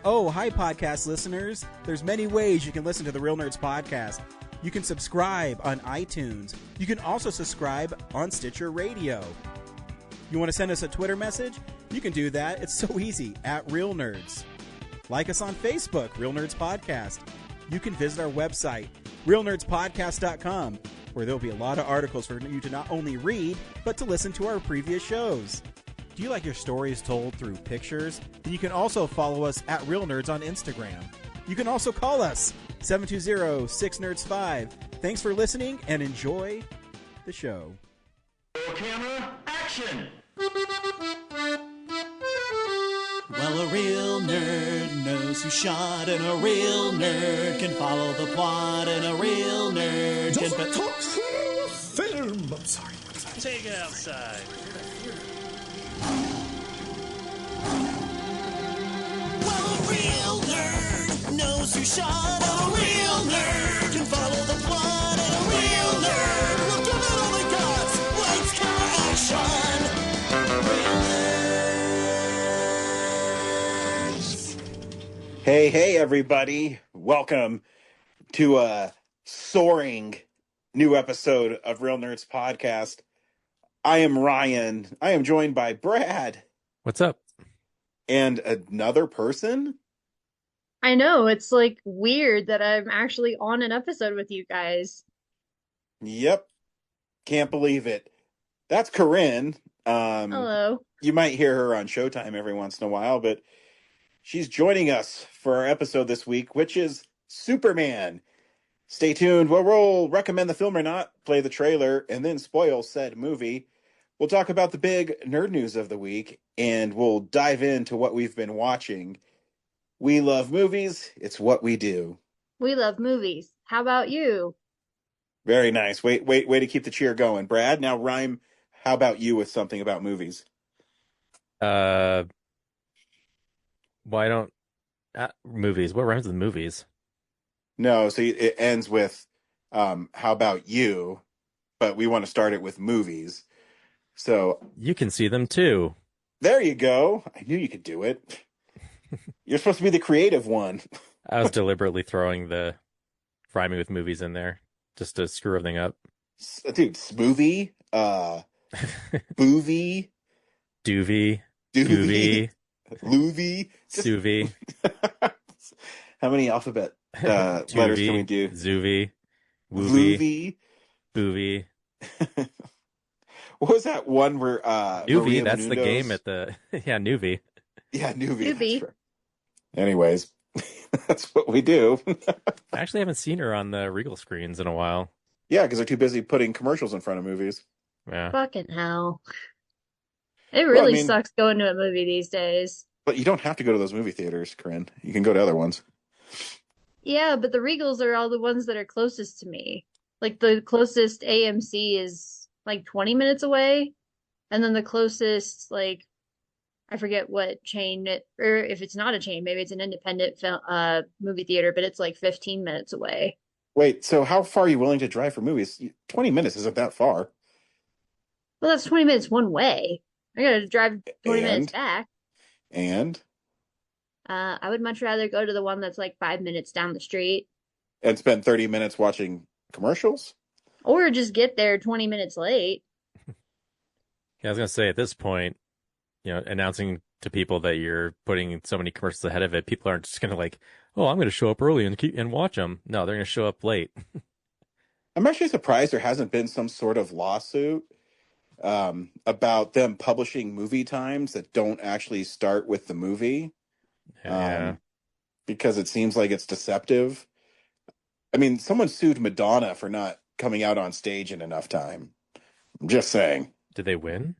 Oh, hi, podcast listeners. There's many ways you can listen to the Real Nerds podcast. You can subscribe on iTunes. You can also subscribe on Stitcher Radio. You want to send us a Twitter message? You can do that. It's so easy, at Real Nerds. Like us on Facebook, Real Nerds Podcast. You can visit our website, realnerdspodcast.com, where there'll be a lot of articles for you to not only read, but to listen to our previous shows. Do you like your stories told through pictures? Then you can also follow us at Real Nerds on Instagram. You can also call us, 720-6nerds5. Thanks for listening and enjoy the show. Camera, action! Well, a real nerd knows who shot, and a real nerd can follow the plot, and a real nerd can... talk film! I'm sorry. Take it outside. Well, a real nerd knows who shot, and a real nerd can follow the plot, and a real nerd will give it all they got. Lights, camera, action! Real nerds. Hey, everybody. Welcome to a soaring new episode of Real Nerds Podcast. I am Ryan. I am joined by Brad. What's up? And another person? I know, it's like weird that I'm actually on an episode with you guys. Yep. Can't believe it. That's Corinne. Hello. You might hear her on Showtime every once in a while, but she's joining us for our episode this week, which is Superman. Stay tuned. We'll recommend the film or not, play the trailer, and then spoil said movie. We'll talk about the big nerd news of the week, and we'll dive into what we've been watching. We love movies. It's what we do. We love movies. How about you? Very nice. Way to keep the cheer going. Brad, now rhyme, how about you with something about movies? Why don't... movies. What rhymes with movies? No, so it ends with, how about you? But we want to start it with movies. So You can see them too. there you go. I knew you could do it. You're supposed to be the creative one. I was deliberately throwing the rhyming with movies in there just to screw everything up. Dude, smoothie, boovie, Doovie, doovie, Goovy, loovie. Suvie, How many alphabet letters can we do? Zoovie, Woovie, Loovie. Boovie. What was that one where Noovie, Maria that's the Menounos- game at the... Yeah, Noovie. Yeah, Noovie. Noovie. That's right. Anyways, that's what we do. I actually haven't seen her on the Regal screens in a while. Yeah, because they're too busy putting commercials in front of movies. Yeah. Fucking hell. It really I mean- sucks going to a movie these days. But you don't have to go to those movie theaters, Corinne. You can go to other ones. Yeah, but the Regals are all the ones that are closest to me. Like the closest AMC is like 20 minutes away. And then the closest, like, I forget what chain it, or if it's not a chain, maybe it's an independent film, movie theater, but it's like 15 minutes away. Wait, so how far are you willing to drive for movies? 20 minutes isn't that far. Well, that's 20 minutes one way. I gotta drive 20 minutes And? back. And I would much rather go to the one that's like 5 minutes down the street, spend 30 minutes watching commercials? or just get there 20 minutes late. Yeah, I was going to say, at this point, announcing to people that you're putting so many commercials ahead of it, people aren't just going to like, oh, I'm going to show up early and watch them. No, they're going to show up late. I'm actually surprised there hasn't been some sort of lawsuit about them publishing movie times that don't actually start with the movie. Yeah. Because it seems like it's deceptive. I mean, someone sued Madonna for not coming out on stage in enough time. I'm just saying. Did they win?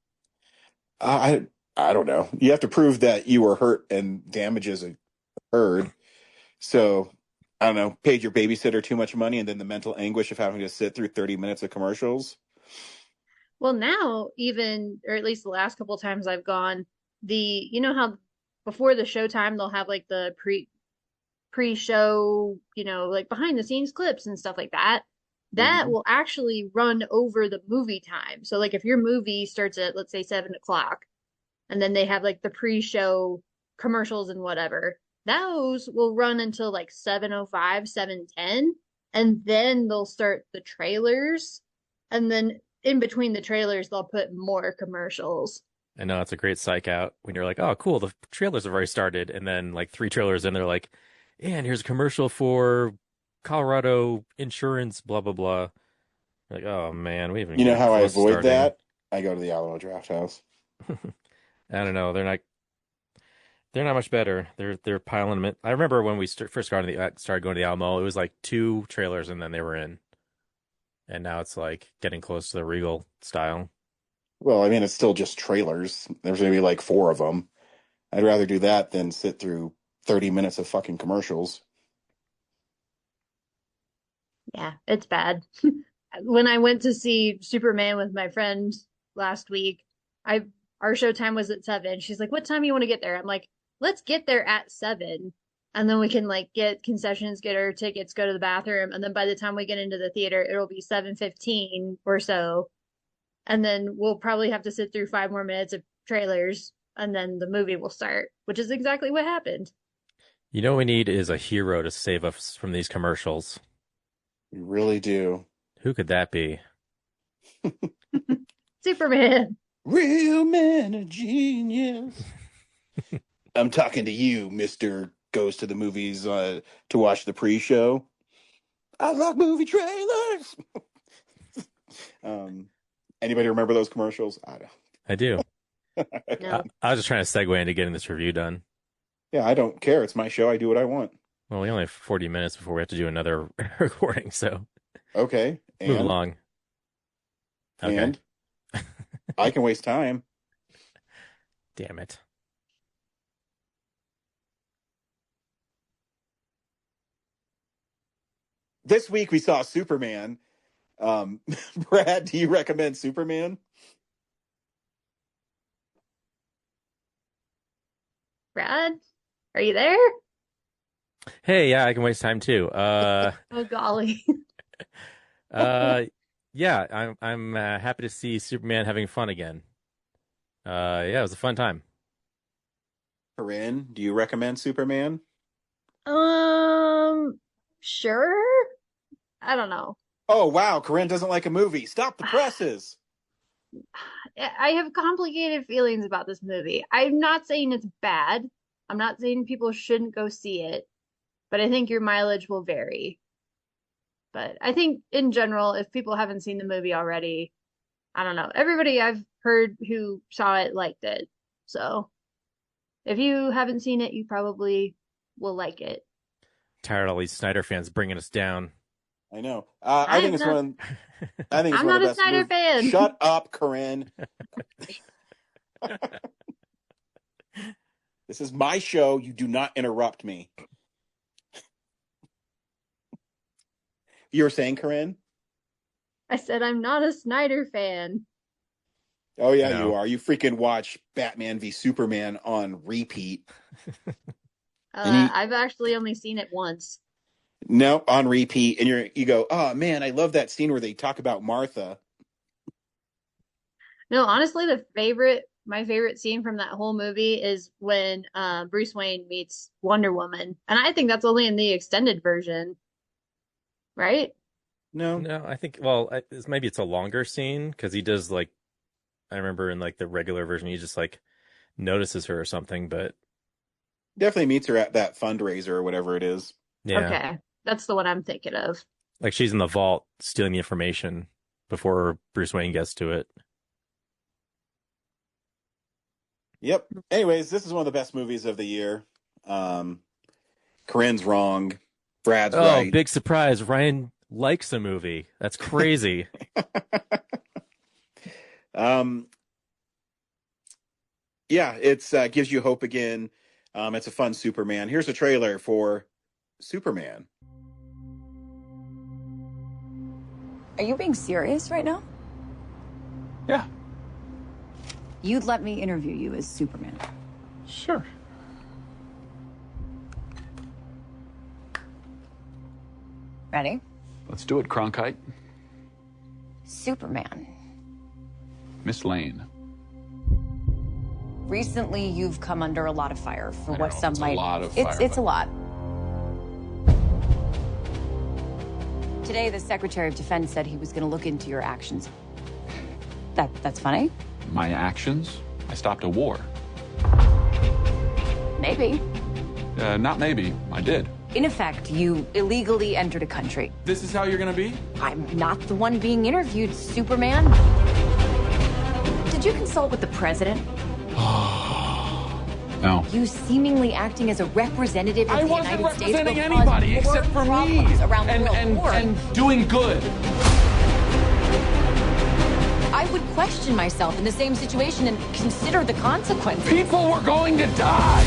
I don't know. You have to prove that you were hurt and damages occurred. So, I don't know, paid your babysitter too much money and then the mental anguish of having to sit through 30 minutes of commercials. Well, now even, or at least the last couple times I've gone, you know how before the showtime they'll have like the pre-show, like behind the scenes clips and stuff like that. That will actually run over the movie time. So like if your movie starts at, let's say, 7 o'clock, and then they have like the pre-show commercials and whatever, those will run until like 7:05, 7:10, and then they'll start the trailers, and then in between the trailers they'll put more commercials. I know it's a great psych out when you're like, oh, cool, the trailers have already started, and then like 3 trailers in, they're like, and here's a commercial for Colorado insurance, blah blah blah. You're like, oh man, we haven't. You know even how I close to avoid starting. that? I go to the Alamo Draft House. I don't know. They're not much better. They're piling them in. I remember when we first started going to the Alamo, it was like 2 trailers and then they were in, and now it's like getting close to the Regal style. Well, I mean, it's still just trailers. There's going to be like 4 of them. I'd rather do that than sit through 30 minutes of fucking commercials. Yeah, it's bad. When I went to see Superman with my friend last week, our showtime was at 7. She's like, "What time you want to get there?" I'm like, "Let's get there at 7, and then we can like get concessions, get our tickets, go to the bathroom, and then by the time we get into the theater, it'll be 7:15 or so, and then we'll probably have to sit through 5 more minutes of trailers, and then the movie will start," which is exactly what happened. You know what we need is a hero to save us from these commercials. You really do. Who could that be? Superman. Real man of genius. I'm talking to you, Mr. Goes to the movies to watch the pre-show. I like movie trailers. Anybody remember those commercials? I don't. I do. No. I was just trying to segue into getting this review done. Yeah, I don't care. It's my show. I do what I want. Well, we only have 40 minutes before we have to do another recording, so Okay. move along. Okay. And I can waste time. Damn it. This week we saw Superman. Brad, do you recommend Superman? Brad, are you there? Hey, yeah, I can waste time too. Oh golly. Yeah, I'm happy to see Superman having fun again. Yeah, it was a fun time. Corinne, do you recommend Superman? Sure. I don't know. Oh, wow. Corinne doesn't like a movie. Stop the presses. I have complicated feelings about this movie. I'm not saying it's bad. I'm not saying people shouldn't go see it, but I think your mileage will vary. But I think in general, if people haven't seen the movie already, I don't know. Everybody I've heard who saw it liked it. So if you haven't seen it, you probably will like it. Tired of all these Snyder fans bringing us down. I know. I think it's one. I think it's I'm one of not the a best Snyder movies. fan. Shut up, Corinne. This is my show. You do not interrupt me. You were saying, Corinne? I said I'm not a Snyder fan. Oh, yeah, No. you are. You freaking watch Batman v Superman on repeat. I've actually only seen it once. No, on repeat. And you go, oh, man, I love that scene where they talk about Martha. No, honestly, my favorite scene from that whole movie is when Bruce Wayne meets Wonder Woman. And I think that's only in the extended version. Right? No. No, I think, well, maybe it's a longer scene because he does like, I remember in like the regular version, he just like notices her or something, but Definitely meets her at that fundraiser or whatever it is. yeah, Okay. That's the one I'm thinking of. like she's in the vault stealing the information before Bruce Wayne gets to it. Yep. Anyways, this is one of the best movies of the year. Corinne's wrong. Brad's Oh, right. big surprise. Ryan likes the movie. That's crazy. Yeah, it's gives you hope again. It's a fun Superman. Here's a trailer for Superman. Are you being serious right now? Yeah, You'd let me interview you as Superman. sure. Ready? Let's do it, Cronkite. Superman. Miss Lane. Recently, you've come under a lot of fire for I what know, some it's a might. lot of it's fire, it's a but- lot. Today, the Secretary of Defense said he was going to look into your actions. That's funny. My actions? I stopped a war. Maybe. Not maybe. I did. In effect, you illegally entered a country. This is how you're gonna be? I'm not the one being interviewed, Superman. Did you consult with the president? No. You seemingly acting as a representative of I the wasn't United States representing will cause anybody more except for me. problems around the world. And doing good. I would question myself in the same situation and consider the consequences. People were going to die.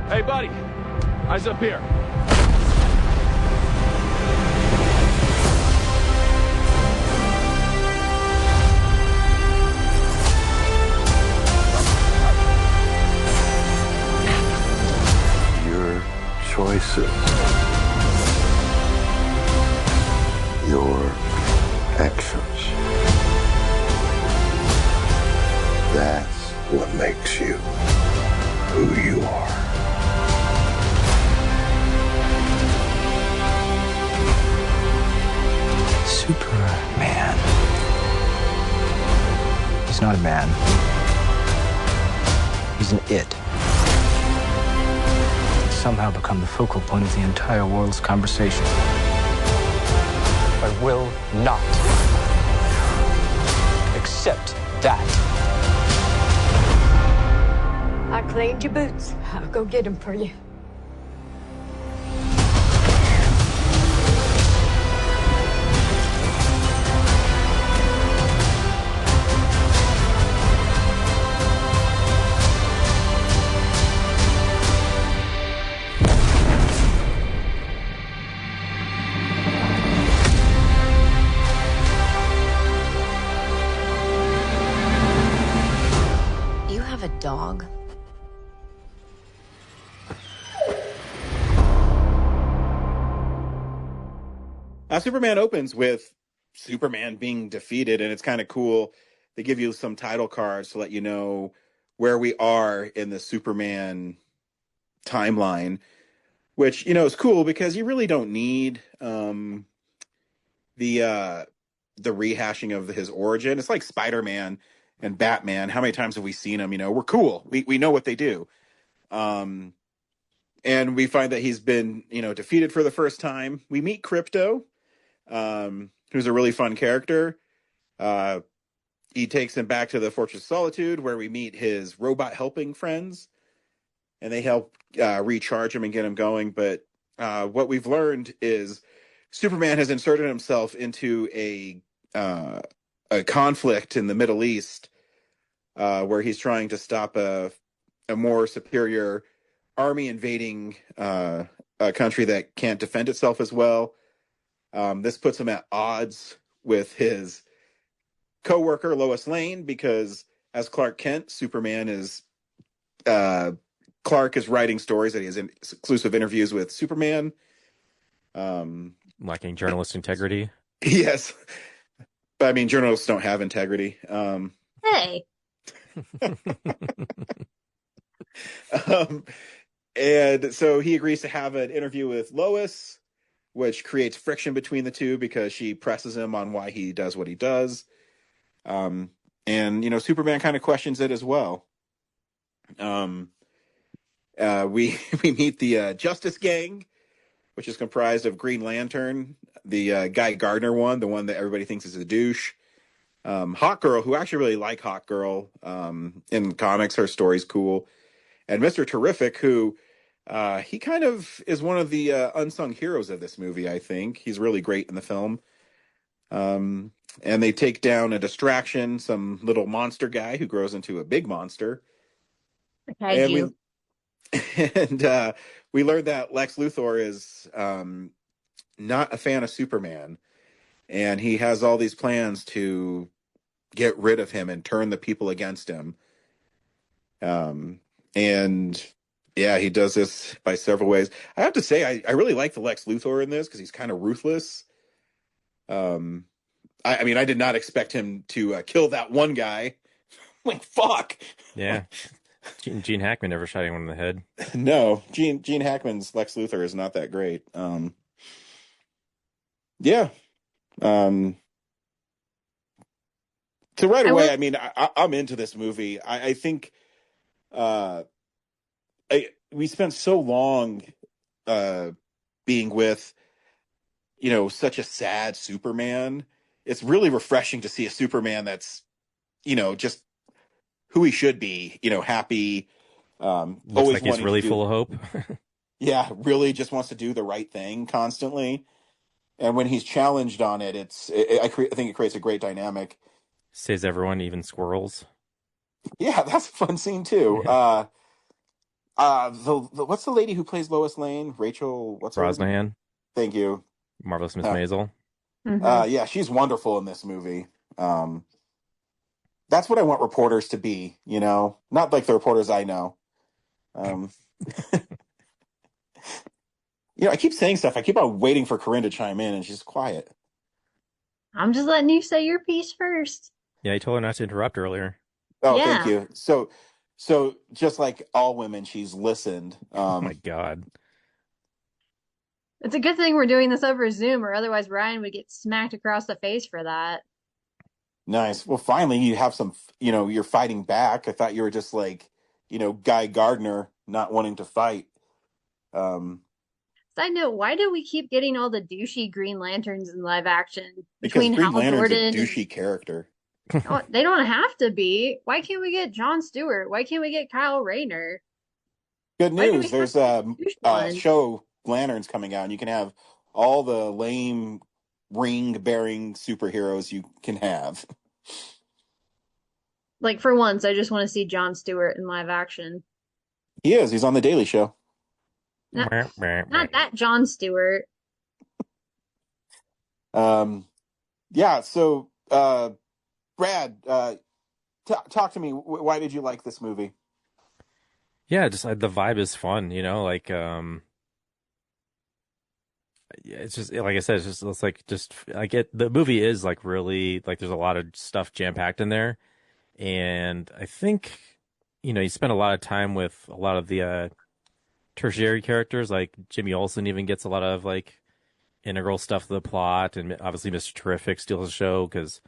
Hey, buddy. Eyes up here. Your choices, your actions. That's what makes you who you are. Superman. He's not a man. He's an it. He's somehow become the focal point of the entire world's conversation. I will not accept that. I cleaned your boots. I'll go get them for you. You have a dog? Superman opens with Superman being defeated, and it's kind of cool. They give you some title cards to let you know where we are in the Superman timeline, which, you know, is cool because you really don't need the rehashing of his origin. It's like Spider-Man and Batman. How many times have we seen them? You know, we're cool. We know what they do. And we find that he's been, you know, defeated for the first time. We meet Krypto, who's a really fun character. He takes him back to the Fortress of Solitude, where we meet his robot helping friends, and they help recharge him and get him going. But what we've learned is Superman has inserted himself into a conflict in the Middle East, where he's trying to stop a more superior army invading a country that can't defend itself as well. This puts him at odds with his co-worker Lois Lane, because as Clark Kent, Superman is Clark is writing stories that he has exclusive interviews with Superman. Lacking journalist integrity. Yes, but I mean, journalists don't have integrity. Hey. And so he agrees to have an interview with Lois, which creates friction between the two because she presses him on why he does what he does. And, you know, Superman kind of questions it as well. We meet the Justice Gang, which is comprised of Green Lantern, the Guy Gardner one, the one that everybody thinks is a douche. Hawk Girl, who I actually really like Hawk Girl. In comics, her story's cool. And Mr. Terrific, who he kind of is one of the unsung heroes of this movie, I think. He's really great in the film. And they take down a distraction, some little monster guy who grows into a big monster. And we learned that Lex Luthor is not a fan of Superman. And he has all these plans to get rid of him and turn the people against him. And Yeah, he does this by several ways. I have to say, I really like the Lex Luthor in this because he's kind of ruthless. Um, I mean, I did not expect him to kill that one guy. Like, fuck. Yeah. Gene Hackman never shot anyone in the head. No, Gene Hackman's Lex Luthor is not that great. Yeah. So right away, I mean, I'm into this movie. I think we spent so long being with, such a sad Superman. It's really refreshing to see a Superman that's, just who he should be, happy. Looks always like he's really full of hope. Yeah, really just wants to do the right thing constantly. And when he's challenged on it, I think it creates a great dynamic. Saves everyone, even squirrels. Yeah, that's a fun scene too. What's the lady who plays Lois Lane? Rachel, what's her name? Brosnahan. Thank you. Marvelous Miss Maisel. Yeah, she's wonderful in this movie. That's what I want reporters to be, not like the reporters I know. I keep saying stuff. I keep on waiting for Corinne to chime in, and she's quiet. I'm just letting you say your piece first. Yeah, you told her not to interrupt earlier. Oh, yeah. Thank you. So just like all women, she's listened. Oh my God. It's a good thing we're doing this over Zoom, or otherwise Ryan would get smacked across the face for that. Nice. Well, finally you have some, you're fighting back. I thought you were just like, Guy Gardner not wanting to fight. Side note, why do we keep getting all the douchey Green Lanterns in live action? Because Green Lantern's a douchey character. Oh, they don't have to be. Why can't we get Jon Stewart? Why can't we get Kyle Rayner? Good news. There's a show, Lanterns, coming out, and you can have all the lame ring-bearing superheroes you can have. Like, for once, I just want to see Jon Stewart in live action. He is. He's on The Daily Show. Not that Jon Stewart. Yeah, so, Brad, talk to me. Why did you like this movie? Yeah, just the vibe is fun, it's just like I said, I get the movie is like really like there's a lot of stuff jam packed in there, and I think you spend a lot of time with a lot of the tertiary characters. Like Jimmy Olsen even gets a lot of like integral stuff to the plot, and obviously Mr. Terrific steals the show because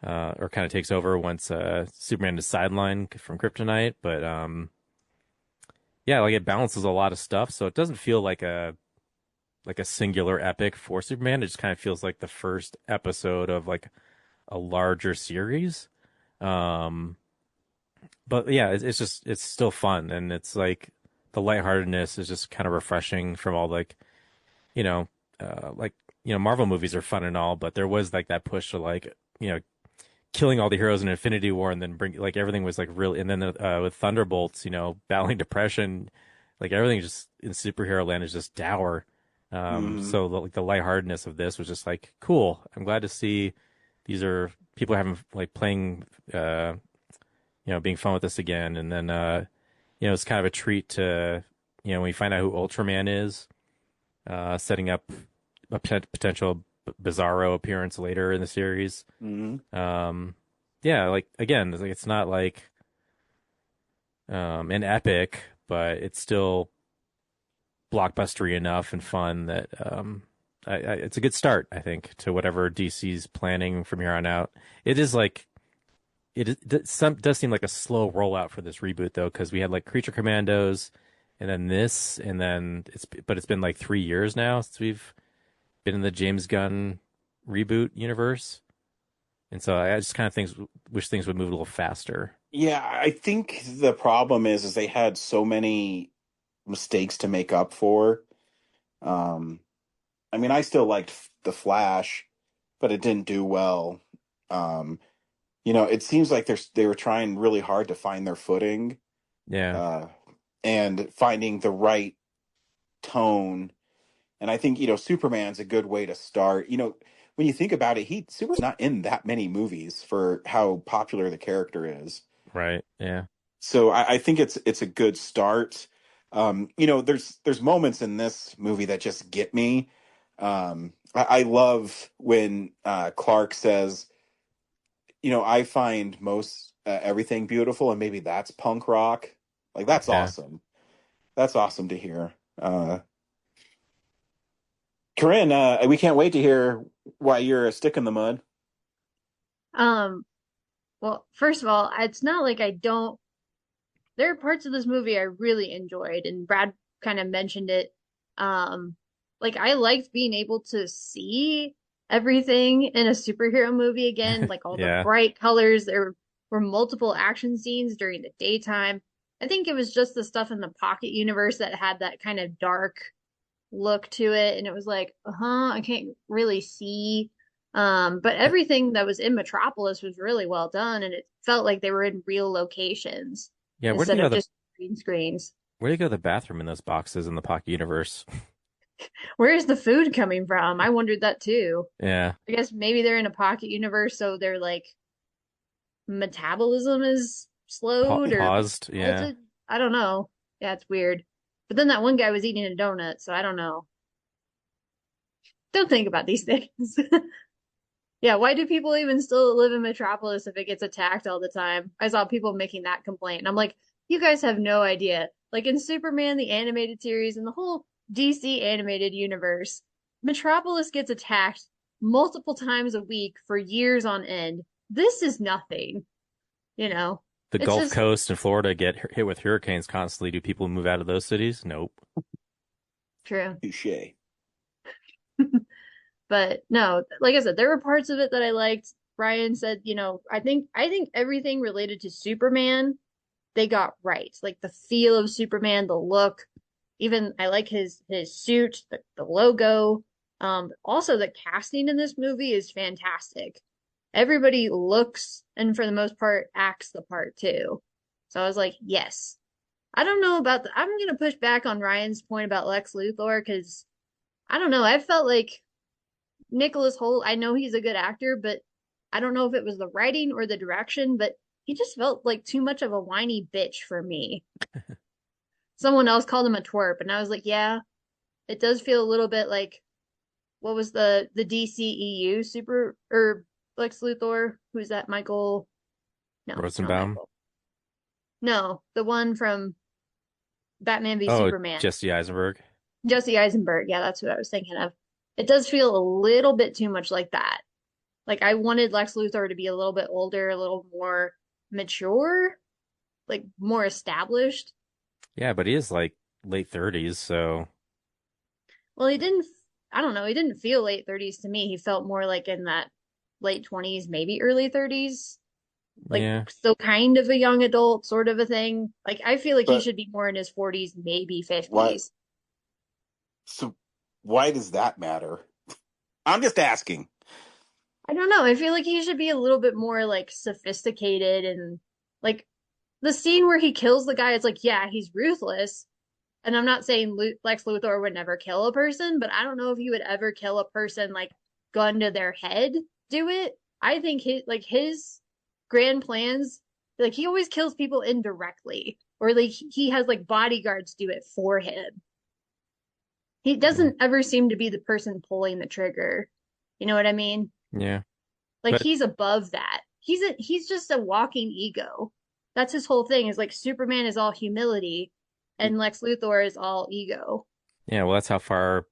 or kind of takes over once Superman is sidelined from Kryptonite. But yeah, like it balances a lot of stuff, so it doesn't feel like a singular epic for Superman. It just kind of feels like the first episode of like a larger series. But yeah, it's still fun, and it's like the lightheartedness is just kind of refreshing from all Marvel movies are fun and all, but there was like that push to like killing all the heroes in Infinity War, and then bring like everything was like really, and then with Thunderbolts, battling depression, like everything just in superhero land is just dour. So the lightheartedness of this was just like cool. I'm glad to see these are people having like playing, being fun with this again. And then, it's kind of a treat to, when we find out who Ultraman is, setting up a potential Bizarro appearance later in the series. Yeah, like again, it's not like an epic, but it's still blockbustery enough and fun that it's a good start, I think, to whatever DC's planning from here on out. It is like does seem like a slow rollout for this reboot though, because we had like Creature Commandos, and then this, and then it's been like 3 years now since we've been in the James Gunn reboot universe, and so I just kind of wish things would move a little faster. Yeah, I think the problem is they had so many mistakes to make up for. I mean, I still liked The Flash, but it didn't do well. It seems like they were trying really hard to find their footing. Yeah. And finding the right tone. And I think, Superman's a good way to start. When you think about it, Superman's not in that many movies for how popular the character is. Right. Yeah. So I think it's a good start. There's moments in this movie that just get me. I love when Clark says, I find most everything beautiful, and maybe that's punk rock. Like, that's Yeah. awesome. That's awesome to hear. Corinne, we can't wait to hear why you're a stick in the mud. Well, first of all, it's not like I don't. There are parts of this movie I really enjoyed, and Brad kind of mentioned it. Like I liked being able to see everything in a superhero movie again, like all the Yeah. bright colors. There were multiple action scenes during the daytime. I think it was just the stuff in the Pocket universe that had that kind of dark look to it, and it was like, I can't really see. But everything that was in Metropolis was really well done, and it felt like they were in real locations Yeah, instead of just green screens. where do you go to the bathroom in those boxes in the Pocket universe? Where is the food coming from? I wondered that too. Yeah. I guess maybe they're in a Pocket universe, so their like metabolism is slowed or Paused. Yeah. halted. I don't know. Yeah, it's weird. But then that one guy was eating a donut, so I don't know. Don't think about these things. Yeah, why do people even still live in Metropolis if it gets attacked all the time? I saw people making that complaint. And I'm like, you guys have no idea. Like in Superman, the animated series, and the whole DC animated universe, Metropolis gets attacked multiple times a week for years on end. This is nothing, you know? The It's Gulf just Coast and Florida get hit with hurricanes constantly. Do people move out of those cities? Nope. true. Touche. But no, like I said, there were parts of it that I liked. Brian said, I think everything related to Superman, they got right. Like the feel of Superman, the look, even I like his suit, the logo. Also the casting in this movie is fantastic. Everybody looks and for the most part acts the part too. So I was like, yes. I don't know about I'm gonna push back on Ryan's point about Lex Luthor because I don't know. I felt like Nicholas Hoult, I know he's a good actor, but I don't know if it was the writing or the direction, but he just felt like too much of a whiny bitch for me. Someone else called him a twerp, and I was like, yeah, it does feel a little bit like what was the DCEU super or Lex Luthor? Who's that? Michael? No, not Rosenbaum. Michael. No, the one from Batman v Oh, Superman. Jesse Eisenberg. Jesse Eisenberg. Yeah, that's what I was thinking of. It does feel a little bit too much like that. Like I wanted Lex Luthor to be a little bit older, a little more mature, like more established. Yeah, but he is like late 30s, so Well, I don't know, he didn't feel late 30s to me. He felt more like in that late 20s, maybe early 30s. Like yeah. still kind of a young adult sort of a thing. Like I feel like he But should be more in his 40s, maybe why? 50s. So why does that matter? I'm just asking. I don't know. I feel like he should be a little bit more like sophisticated and like the scene where he kills the guy, it's like, yeah, he's ruthless. And I'm not saying Lex Luthor would never kill a person, but I don't know if he would ever kill a person like gun to their head, do it. I think his grand plans, like he always kills people indirectly, or like he has like bodyguards do it for him. He doesn't ever seem to be the person pulling the trigger. You know what I mean? Yeah. Like But he's above that. He's just a walking ego. That's his whole thing is like Superman is all humility and Lex Luthor is all ego. yeah, well, that's how far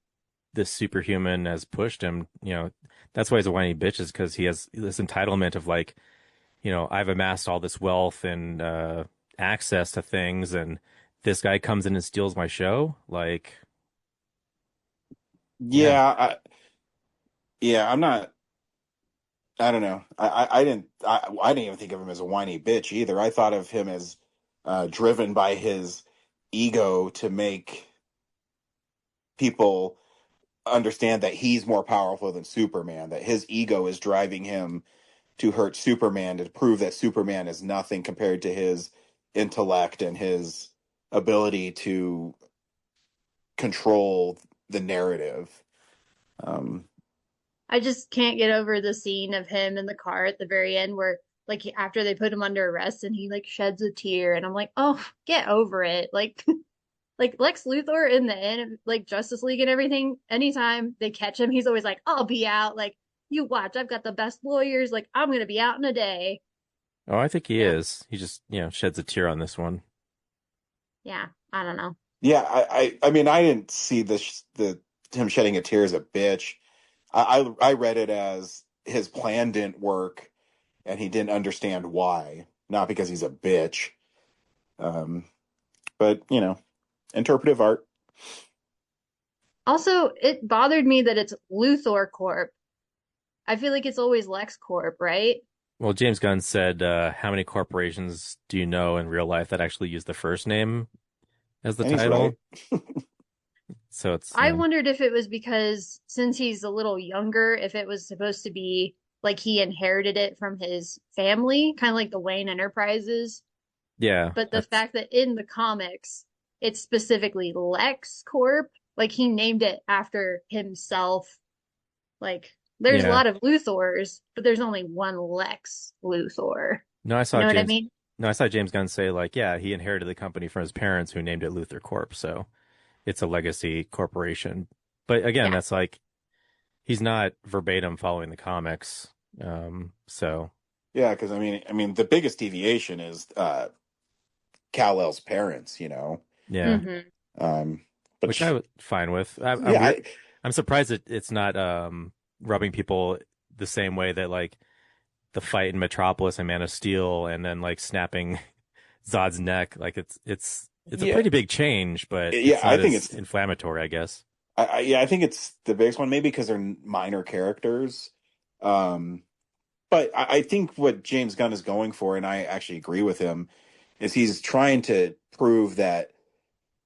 this superhuman has pushed him. That's why he's a whiny bitch, is because he has this entitlement of like, I've amassed all this wealth and access to things, and this guy comes in and steals my show. Like, yeah, Yeah, I'm not. I don't know. I didn't. I didn't even think of him as a whiny bitch either. I thought of him as driven by his ego to make people understand that he's more powerful than Superman. That his ego is driving him to hurt Superman, to prove that Superman is nothing compared to his intellect and his ability to control the narrative. I just can't get over the scene of him in the car at the very end where like after they put him under arrest and he like sheds a tear and I'm like, "Oh, get over it." Like like Lex Luthor in the end, like Justice League and everything, anytime they catch him, he's always like, I'll be out. Like, you watch, I've got the best lawyers. Like, I'm gonna be out in a day. Oh, I think he Yeah. is. He just, sheds a tear on this one. Yeah, I don't know. Yeah, I mean, I didn't see the him shedding a tear as a bitch. I read it as his plan didn't work, and he didn't understand why. Not because he's a bitch. But interpretive art. Also, it bothered me that it's Luthor Corp. I feel like it's always Lex Corp, right? Well, James Gunn said, how many corporations do you know in real life that actually use the first name as the And he's title? right. So it's, I wondered if it was because since he's a little younger, if it was supposed to be like he inherited it from his family, kind of like the Wayne Enterprises. yeah, But the fact that in the comics, it's specifically Lex Corp, like he named it after himself. Like there's a Yeah. lot of Luthors, but there's only one Lex Luthor. no, I saw You know what I James, mean? no, I saw James Gunn say like, yeah, he inherited the company from his parents who named it Luthor Corp. So it's a legacy corporation. But again, Yeah. that's like, he's not verbatim following the comics. So Yeah, because I mean, the biggest deviation is Kal-El's parents. yeah, But which I was fine with. yeah, I'm surprised that it's not rubbing people the same way that like the fight in Metropolis and Man of Steel, and then like snapping Zod's neck. Like it's a Yeah. pretty big change, but Yeah, it's not I think as it's- inflammatory, I guess. I think it's the biggest one, maybe because they're minor characters. But I think what James Gunn is going for, and I actually agree with him, is he's trying to prove that,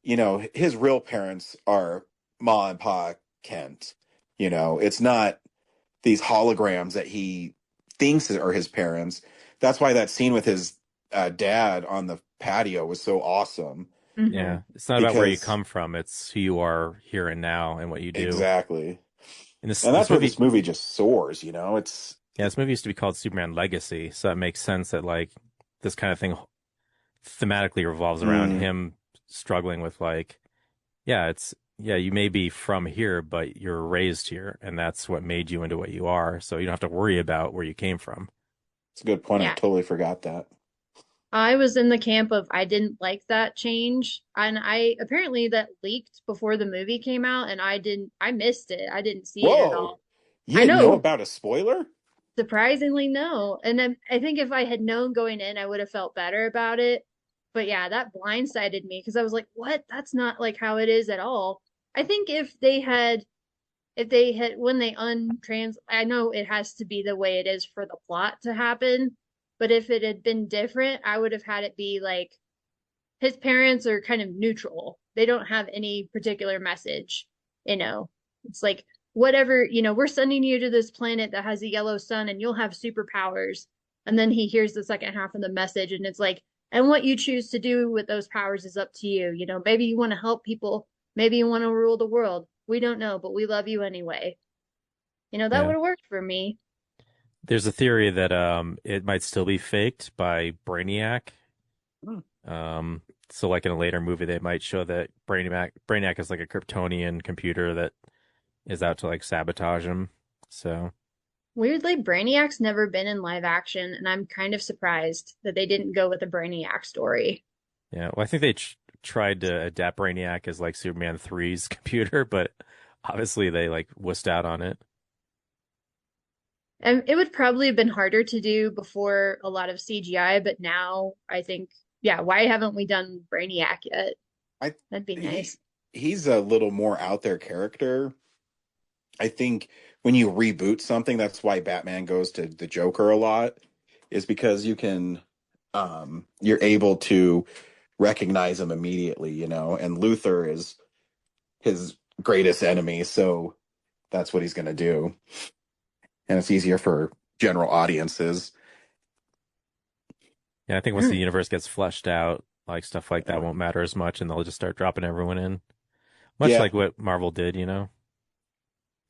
his real parents are Ma and Pa Kent. It's not these holograms that he thinks are his parents. That's why that scene with his dad on the patio was so awesome. Mm-hmm. Yeah, it's not about where you Because- come from; it's who you are here and now and what you do. Exactly. And this, And that's this where movie, this movie just soars, It's yeah, this movie used to be called Superman Legacy, so it makes sense that like this kind of thing thematically revolves around him struggling with like, yeah, you may be from here, but you're raised here, and that's what made you into what you are. So you don't have to worry about where you came from. it's a good point. I Yeah. totally forgot that. I was in the camp of I didn't like that change, and I apparently that leaked before the movie came out, and I missed it. I didn't see it at Whoa. all. You I didn't know. know about a spoiler? Surprisingly, no. And then I think if I had known going in, I would have felt better about it. But yeah, that blindsided me because I was like, what? That's not like how it is at all. I think if they had, when they I know it has to be the way it is for the plot to happen, but if it had been different, I would have had it be like his parents are kind of neutral. They don't have any particular message, It's like, whatever, we're sending you to this planet that has a yellow sun and you'll have superpowers. And then he hears the second half of the message and it's like, and what you choose to do with those powers is up to you. Maybe you want to help people. Maybe you want to rule the world. We don't know, but we love you anyway. That Yeah. would have worked for me. There's a theory that it might still be faked by Brainiac. So like in a later movie, they might show that Brainiac is like a Kryptonian computer that is out to like sabotage him. So Weirdly, Brainiac's never been in live action, and I'm kind of surprised that they didn't go with a Brainiac story. yeah, well, I think they tried to adapt Brainiac as like Superman 3's computer, but obviously they like wussed out on it. And it would probably have been harder to do before a lot of CGI, but now I think, yeah, why haven't we done Brainiac yet? That'd be nice. He's a little more out there character. I think when you reboot something, that's why Batman goes to the Joker a lot, is because you can, you're able to recognize him immediately, and Luthor is his greatest enemy, so that's what he's going to do. And it's easier for general audiences. Yeah, I think once the universe gets fleshed out, like stuff like that won't matter as much, and they'll just start dropping everyone in, much Yeah. like what Marvel did,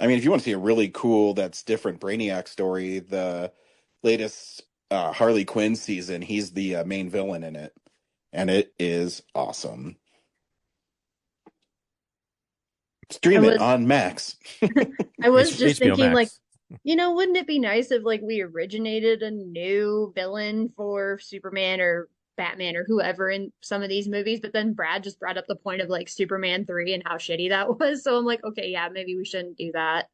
I mean, if you want to see a really cool, that's different Brainiac story, the latest Harley Quinn season, he's the main villain in it, and it is awesome. Stream I it was- on Max. I was just HBO thinking, like, Max. wouldn't it be nice if like we originated a new villain for Superman or Batman or whoever in some of these movies, but then Brad just brought up the point of like Superman 3 and how shitty that was. So I'm like, okay, yeah, maybe we shouldn't do that.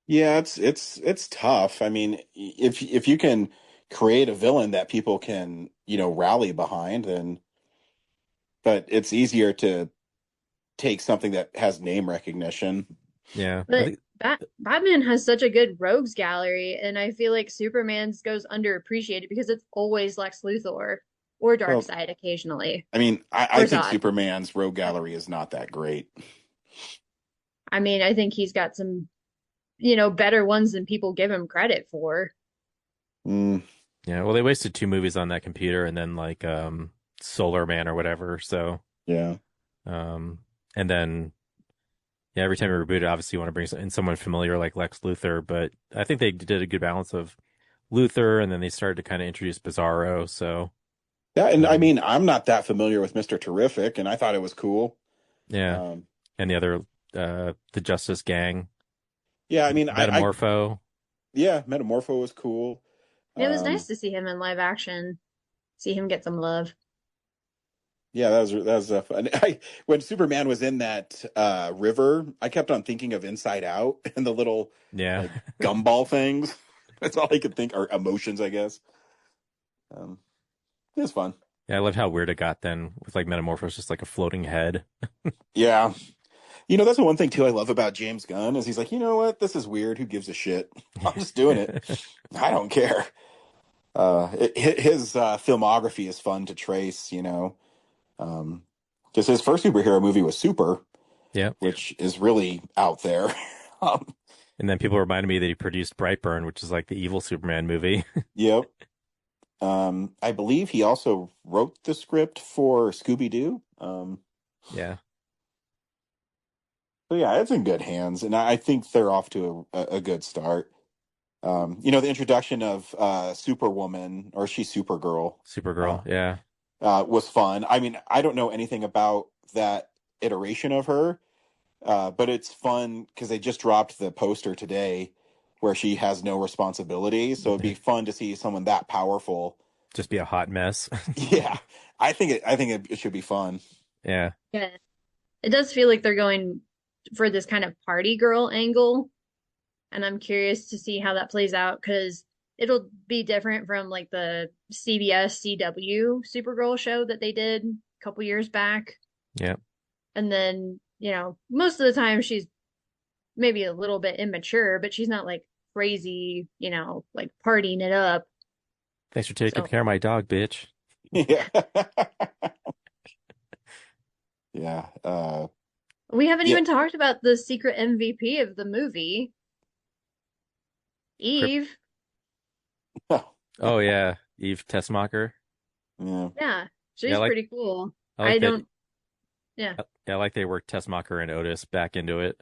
Yeah, it's tough. I mean, if you can create a villain that people can, rally behind, then but it's easier to take something that has name recognition. Yeah. I But think, Batman has such a good rogues gallery, and I feel like Superman's goes underappreciated because it's always Lex Luthor or Well, Darkseid occasionally. I mean, I Or think Zod. Superman's rogue gallery is not that great. I mean, I think he's got some, better ones than people give him credit for. Mm, yeah. Well, they wasted 2 movies on that computer, and then like Solar Man or whatever. So yeah. and then yeah, every time you reboot it, obviously you want to bring in someone familiar like Lex Luthor, but I think they did a good balance of Luthor, and then they started to kind of introduce Bizarro. So Yeah, and I mean, I'm not that familiar with Mr. Terrific, and I thought it was cool. yeah, and the other the Justice Gang, Yeah, I mean, Metamorpho. Metamorpho was cool. It was Um, nice to see him in live action, see him get some love. Yeah, that was fun. When Superman was in that river, I kept on thinking of Inside Out and the little Yeah. like gumball things. That's all I could think, or emotions, I guess. It was fun. Yeah, I loved how weird it got then with like Metamorpho's just like a floating head. Yeah. That's the one thing too I love about James Gunn is he's like, you know what? This is weird. Who gives a shit? I'm just doing it. I don't care. His filmography is fun to trace, because his first superhero movie was Super, Yeah. which is really out there. And then people reminded me that he produced Brightburn, which is like the evil Superman movie. Yep. I believe he also wrote the script for Scooby-Doo. Yeah. So yeah, it's in good hands, and I think they're off to a good start. The introduction of Superwoman, or she's Supergirl, Supergirl. Yeah. was fun. I mean, I don't know anything about that iteration of her, but it's fun because they just dropped the poster today where she has no responsibility. So it'd be fun to see someone that powerful. Just be a hot mess. Yeah, I think it should be fun. Yeah. Yeah. It does feel like they're going for this kind of party girl angle. And I'm curious to see how that plays out because it'll be different from like the CBS CW Supergirl show that they did a couple years back. Yeah. And then, most of the time she's maybe a little bit immature, but she's not like crazy, like partying it up. Thanks for taking So- care of my dog, bitch. Yeah. Yeah. We haven't Yeah. even talked about the secret MVP of the movie, Eve. Oh yeah, Eve Tessmacher. Yeah. Yeah, she's Yeah, I like- pretty cool. I like I that- don't. Yeah. Yeah, I like they worked Tessmacher and Otis back into it.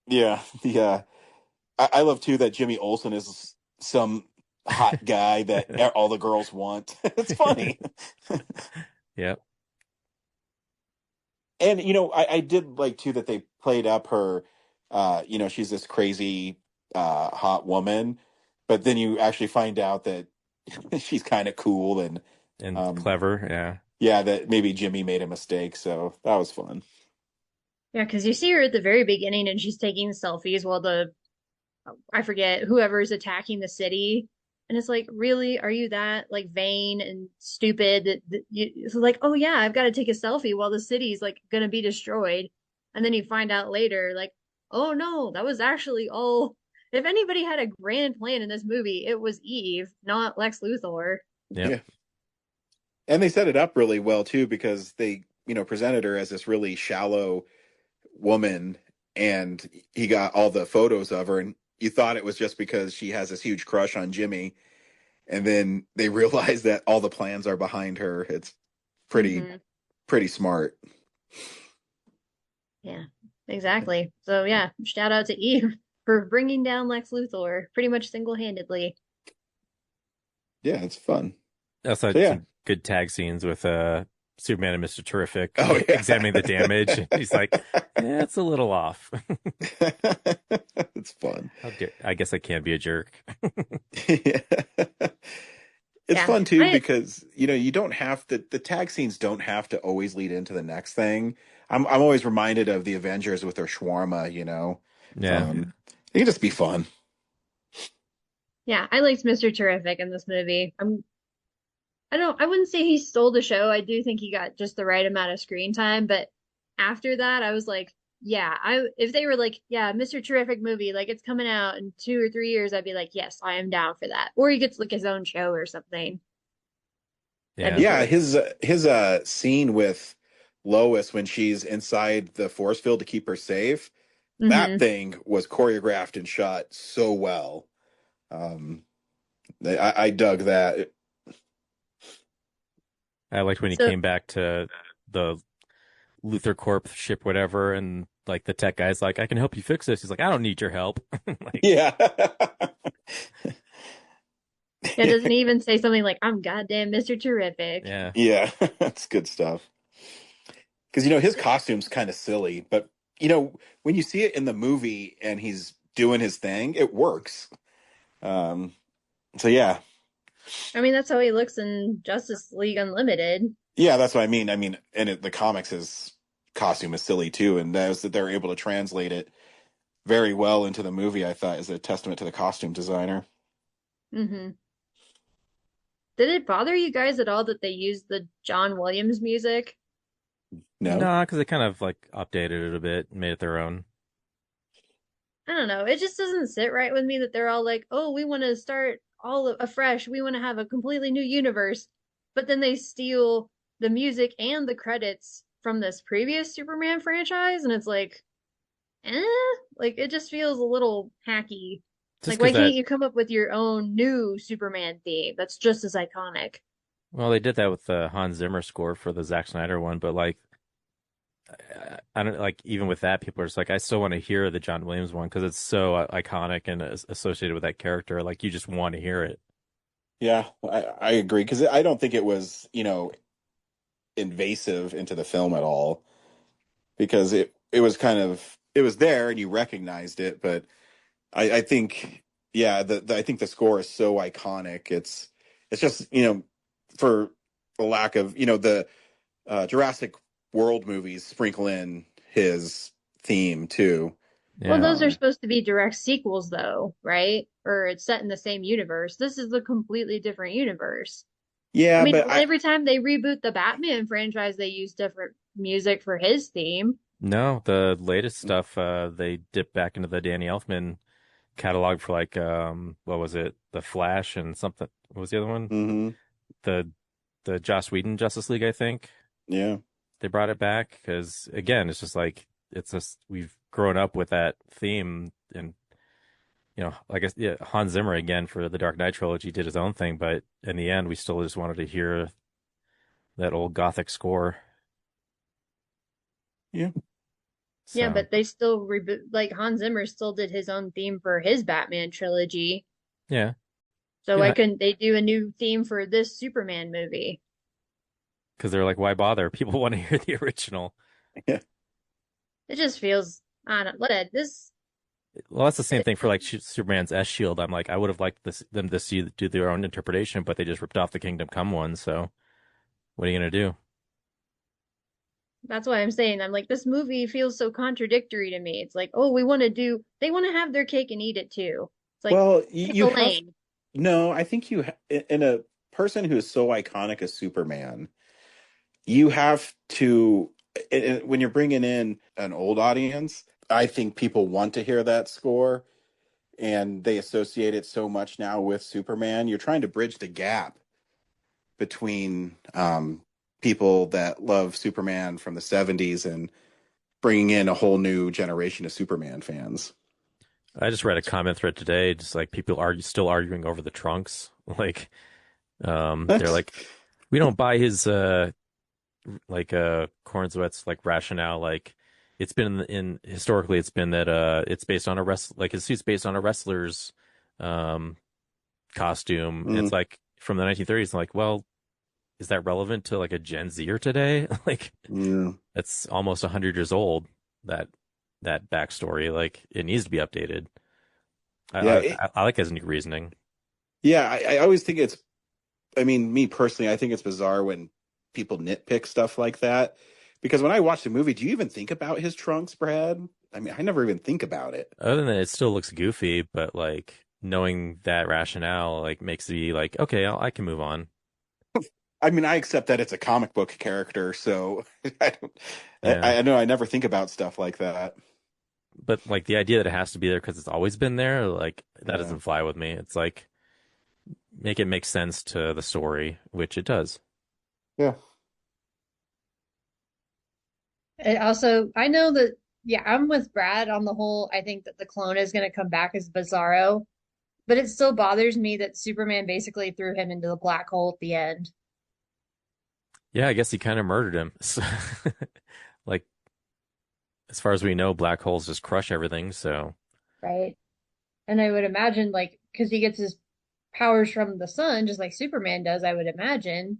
Yeah. Yeah. I love too that Jimmy Olsen is some hot guy that all the girls want. It's funny. Yep. And I did like too that they played up her she's this crazy hot woman, but then you actually find out that she's kind of cool and clever. Yeah. Yeah, that maybe Jimmy made a mistake, so that was fun. Yeah, because you see her at the very beginning and she's taking selfies while I forget, whoever's attacking the city. And it's like, really? Are you that like vain and stupid that it's like, oh yeah, I've got to take a selfie while the city's like going to be destroyed. And then you find out later, like, oh no, that was actually all. If anybody had a grand plan in this movie, it was Eve, not Lex Luthor. Yep. Yeah. And they set it up really well too because they, presented her as this really shallow woman, and he got all the photos of her, and you thought it was just because she has this huge crush on Jimmy, and then they realize that all the plans are behind her. It's pretty smart. Yeah, exactly. So yeah, shout out to Eve for bringing down Lex Luthor pretty much single-handedly. Yeah, it's fun. Also, So, yeah. some good tag scenes with Superman and Mr. Terrific Oh, yeah. examining the damage. He's like, yeah, it's a little off. It's fun. I guess I can be a jerk. Yeah. It's Yeah. fun too because you don't have to. The tag scenes don't have to always lead into the next thing. I'm always reminded of the Avengers with their shawarma. Yeah. It can just be fun. Yeah, I liked Mr. Terrific in this movie. I wouldn't say he stole the show. I do think he got just the right amount of screen time, but after that, I was like, yeah, if they were like, yeah, Mr. Terrific movie, like it's coming out in 2 or 3 years, I'd be like, yes, I am down for that. Or he gets like his own show or something. Yeah. Yeah, his scene with Lois when she's inside the force field to keep her safe, that thing was choreographed and shot so well. I dug that. I liked when he came back to the Luthor Corp ship, whatever, and like the tech guy's like, I can help you fix this. He's like, I don't need your help. Yeah. Yeah, doesn't he even say something like, I'm goddamn Mr. Terrific? Yeah. Yeah, that's good stuff. Because, his costume's kind of silly, but, when you see it in the movie and he's doing his thing, it works. So, yeah. I mean, that's how he looks in Justice League Unlimited. Yeah, that's what I mean. The comics, his costume is silly, too, and that they're able to translate it very well into the movie, I thought, is a testament to the costume designer. Mm-hmm. Did it bother you guys at all that they used the John Williams music? No, because they kind of like updated it a bit, made it their own. I don't know. It just doesn't sit right with me that they're all like, oh, we want to start all afresh. We want to have a completely new universe. But then they steal the music and the credits from this previous Superman franchise. And it's like, like it just feels a little hacky. Like, why can't you come up with your own new Superman theme that's just as iconic? Well, they did that with the Hans Zimmer score for the Zack Snyder one, but like, I don't like even with that, people are just like, I still want to hear the John Williams one because it's so iconic and associated with that character. Like, you just want to hear it. Yeah, I agree because I don't think it was invasive into the film at all because it was it was there and you recognized it, but I think I think the score is so iconic. It's just for the lack of the Jurassic World movies sprinkle in his theme too. Yeah. Well, those are supposed to be direct sequels, though, right? Or it's set in the same universe. This is a completely different universe. Yeah, I mean, but every time they reboot the Batman franchise, they use different music for his theme. No, the latest stuff, they dip back into the Danny Elfman catalog for like, what was it? The Flash and something. What was the other one? Mm-hmm. The Joss Whedon Justice League, I think. Yeah. They brought it back because, again, it's just like, we've grown up with that theme and, I guess, yeah, Hans Zimmer again for the Dark Knight trilogy did his own thing, but in the end, we still just wanted to hear that old Gothic score. Yeah. So, Yeah, but they still reboot, like Hans Zimmer still did his own theme for his Batman trilogy. yeah. So Yeah. why couldn't they do a new theme for this Superman movie? Because they're like, why bother? People want to hear the original. Yeah. It just feels, I don't know, this. Well, that's the same thing for like Superman's S Shield. I'm like, I would have liked them to do their own interpretation, but they just ripped off the Kingdom Come one. So what are you gonna do? That's why I'm saying, I'm like, this movie feels so contradictory to me. It's like, oh, they want to have their cake and eat it too. It's like, Well, pick you a have, lane. no, I think in a person who is so iconic as Superman, you have to, when you're bringing in an old audience, I think people want to hear that score and they associate it so much now with Superman. You're trying to bridge the gap between people that love Superman from the 70s and bringing in a whole new generation of Superman fans. I just read a comment thread today, just like people are still arguing over the trunks. Like, they're like, we don't buy his Cornswett's like rationale. Like, it's been historically, it's been that it's based on his suit's based on a wrestler's costume. And it's like from the 1930s. Like, well, is that relevant to like a Gen Zer today? Like, Yeah. it's almost 100 years old. That backstory, like, it needs to be updated. Yeah, I like his reasoning. yeah. I always think it's. I mean, me personally, I think it's bizarre when people nitpick stuff like that. Because when I watch the movie, do you even think about his trunks, Brad? I mean, I never even think about it. Other than that, it still looks goofy, but like knowing that rationale, like makes me like, okay, I can move on. I mean, I accept that it's a comic book character, so I don't. Yeah. I know I never think about stuff like that. But like the idea that it has to be there because it's always been there, like that Yeah. doesn't fly with me. It's like make it make sense to the story, which it does. Yeah. And also, I know that, yeah, I'm with Brad on the whole. I think that the clone is going to come back as Bizarro, but it still bothers me that Superman basically threw him into the black hole at the end. Yeah, I guess he kind of murdered him. So, like, as far as we know, black holes just crush everything. So, Right. And I would imagine, like, because he gets his powers from the sun, just like Superman does, I would imagine.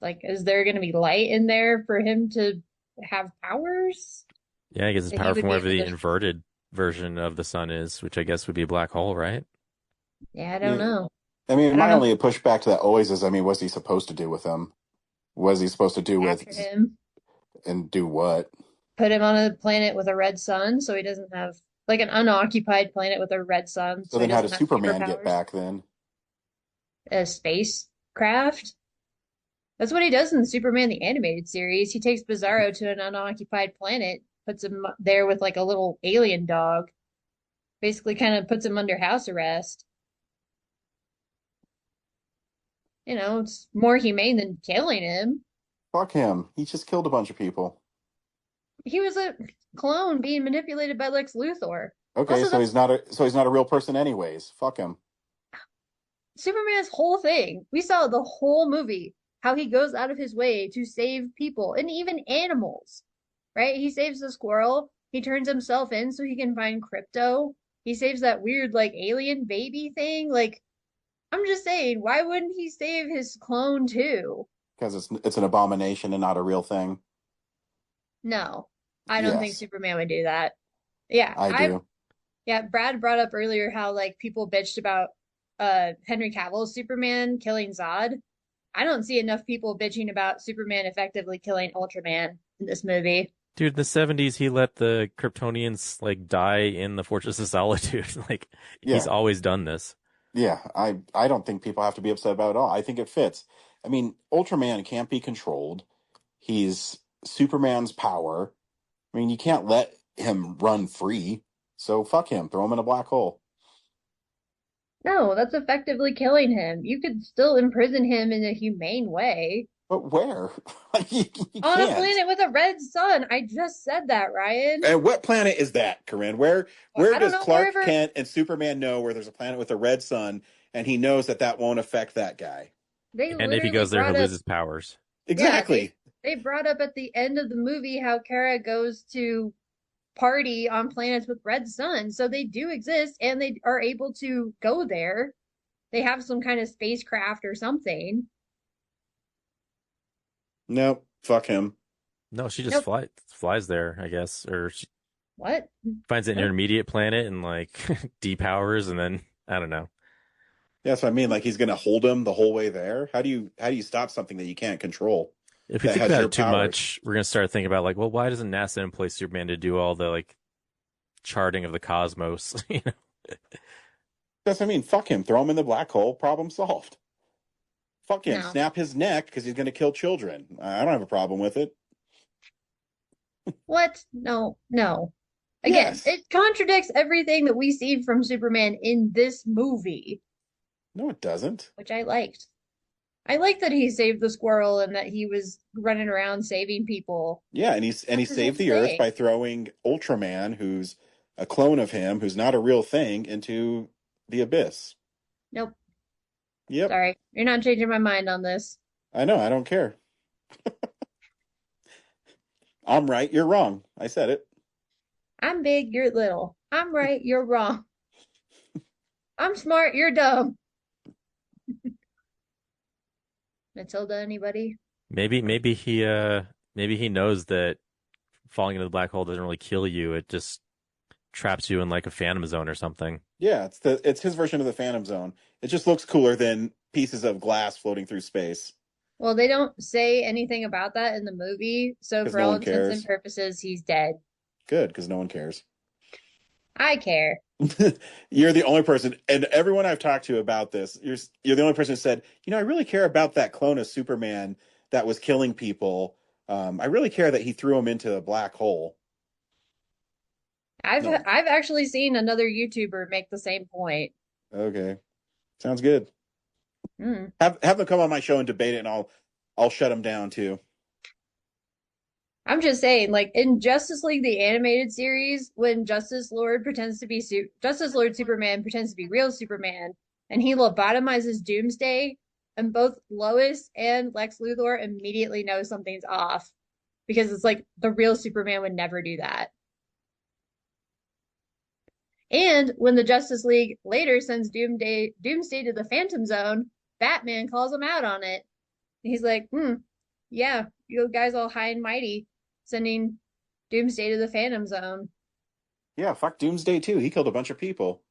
Like, is there going to be light in there for him to have powers? yeah, he gets his That he power would from be wherever able the to. inverted version of the sun is, which I guess would be a black hole, right? Yeah, I don't Yeah. know. I mean, I my don't only pushback to that always is, I mean, what's he supposed to do with them? What is he supposed to do know. with After him, and do what? put him on a planet with a red sun so he doesn't have, like, an unoccupied planet with a red sun So so he then, how doesn't does have Superman get superpowers. back then? A spacecraft. That's what he does in Superman the animated series. He takes Bizarro to an unoccupied planet, puts him there with like a little alien dog, basically kind of puts him under house arrest. You know, it's more humane than killing him. Fuck him. He just killed a bunch of people. He was a clone being manipulated by Lex Luthor. Okay, Also, so that's he's not a real person anyways. Fuck him. Superman's whole thing. We saw the whole movie, how he goes out of his way to save people and even animals, right? He saves the squirrel. He turns himself in so he can find Crypto. He saves that weird, like, alien baby thing. Like, I'm just saying, why wouldn't he save his clone too? Because it's an abomination and not a real thing. No, I don't think Yes, Superman would do that. Yeah, I do. yeah, Brad brought up earlier how like people bitched about Henry Cavill's Superman killing Zod. I don't see enough people bitching about Superman effectively killing Ultraman in this movie. Dude, in the 70s, he let the Kryptonians like die in the Fortress of Solitude. Like, he's Yeah, always done this. yeah. I don't think people have to be upset about it at all. I think it fits. I mean, Ultraman can't be controlled. He's Superman's power. I mean, you can't let him run free. So fuck him. Throw him in a black hole. No, that's effectively killing him. You could still imprison him in a humane way. But where? you On a can't. planet with a red sun. I just said that, Ryan. And what planet is that, Corinne? Where I don't does know, Clark wherever Kent and Superman know where there's a planet with a red sun, and he knows that won't affect that guy? they And if he literally goes there, he'll brought lose up. his powers. Yeah, Exactly. they brought up at the end of the movie how Kara goes to party on planets with red suns. So they do exist and they are able to go there. They have some kind of spacecraft or something. Nope. Fuck him. No, she just Nope. flies there, I guess, or she What? finds an Nope. intermediate planet and like depowers, and then I don't know. Yeah, that's what I mean. Like he's gonna hold him the whole way there. How do you stop something that you can't control? If we That think has about your it too powers. much, we're gonna start thinking about like, well, why doesn't NASA employ Superman to do all the like charting of the cosmos? You know? That's what I mean. Fuck him. Throw him in the black hole. Problem solved. Fuck him. No. Snap his neck because he's gonna kill children. I don't have a problem with it. What? No, no. Again, Yes. it contradicts everything that we see from Superman in this movie, No, it doesn't. which I liked. I liked that he saved the squirrel and that he was running around saving people. Yeah, and he That's his saved whole the Earth thing. by throwing Ultraman, who's a clone of him, who's not a real thing, into the abyss. Nope. Yep. Sorry. You're not changing my mind on this. I know. I don't care. I'm right. You're wrong. I said it. I'm big, you're little. I'm right, you're wrong. I'm smart, you're dumb. Matilda, anybody? Maybe he knows that falling into the black hole doesn't really kill you. It just traps you in like a phantom zone or something. Yeah, it's his version of the Phantom Zone. It just looks cooler than pieces of glass floating through space. Well, they don't say anything about that in the movie, so 'Cause for no all one intents cares. and purposes, he's dead. Good, because no one cares. I care. You're the only person, and everyone I've talked to about this, you're the only person who said, I really care about that clone of Superman that was killing people. I really care that he threw him into a black hole. I've No. I've actually seen another YouTuber make the same point. Okay, sounds good. Hmm. Have them come on my show and debate it, and I'll shut them down too. I'm just saying, like in Justice League, the animated series, when Justice Lord Superman pretends to be real Superman, and he lobotomizes Doomsday, and both Lois and Lex Luthor immediately know something's off because it's like the real Superman would never do that. And when the Justice League later sends Doomsday to the Phantom Zone, Batman calls him out on it. He's like, yeah, you guys all high and mighty, sending Doomsday to the Phantom Zone. Yeah, fuck Doomsday too. He killed a bunch of people.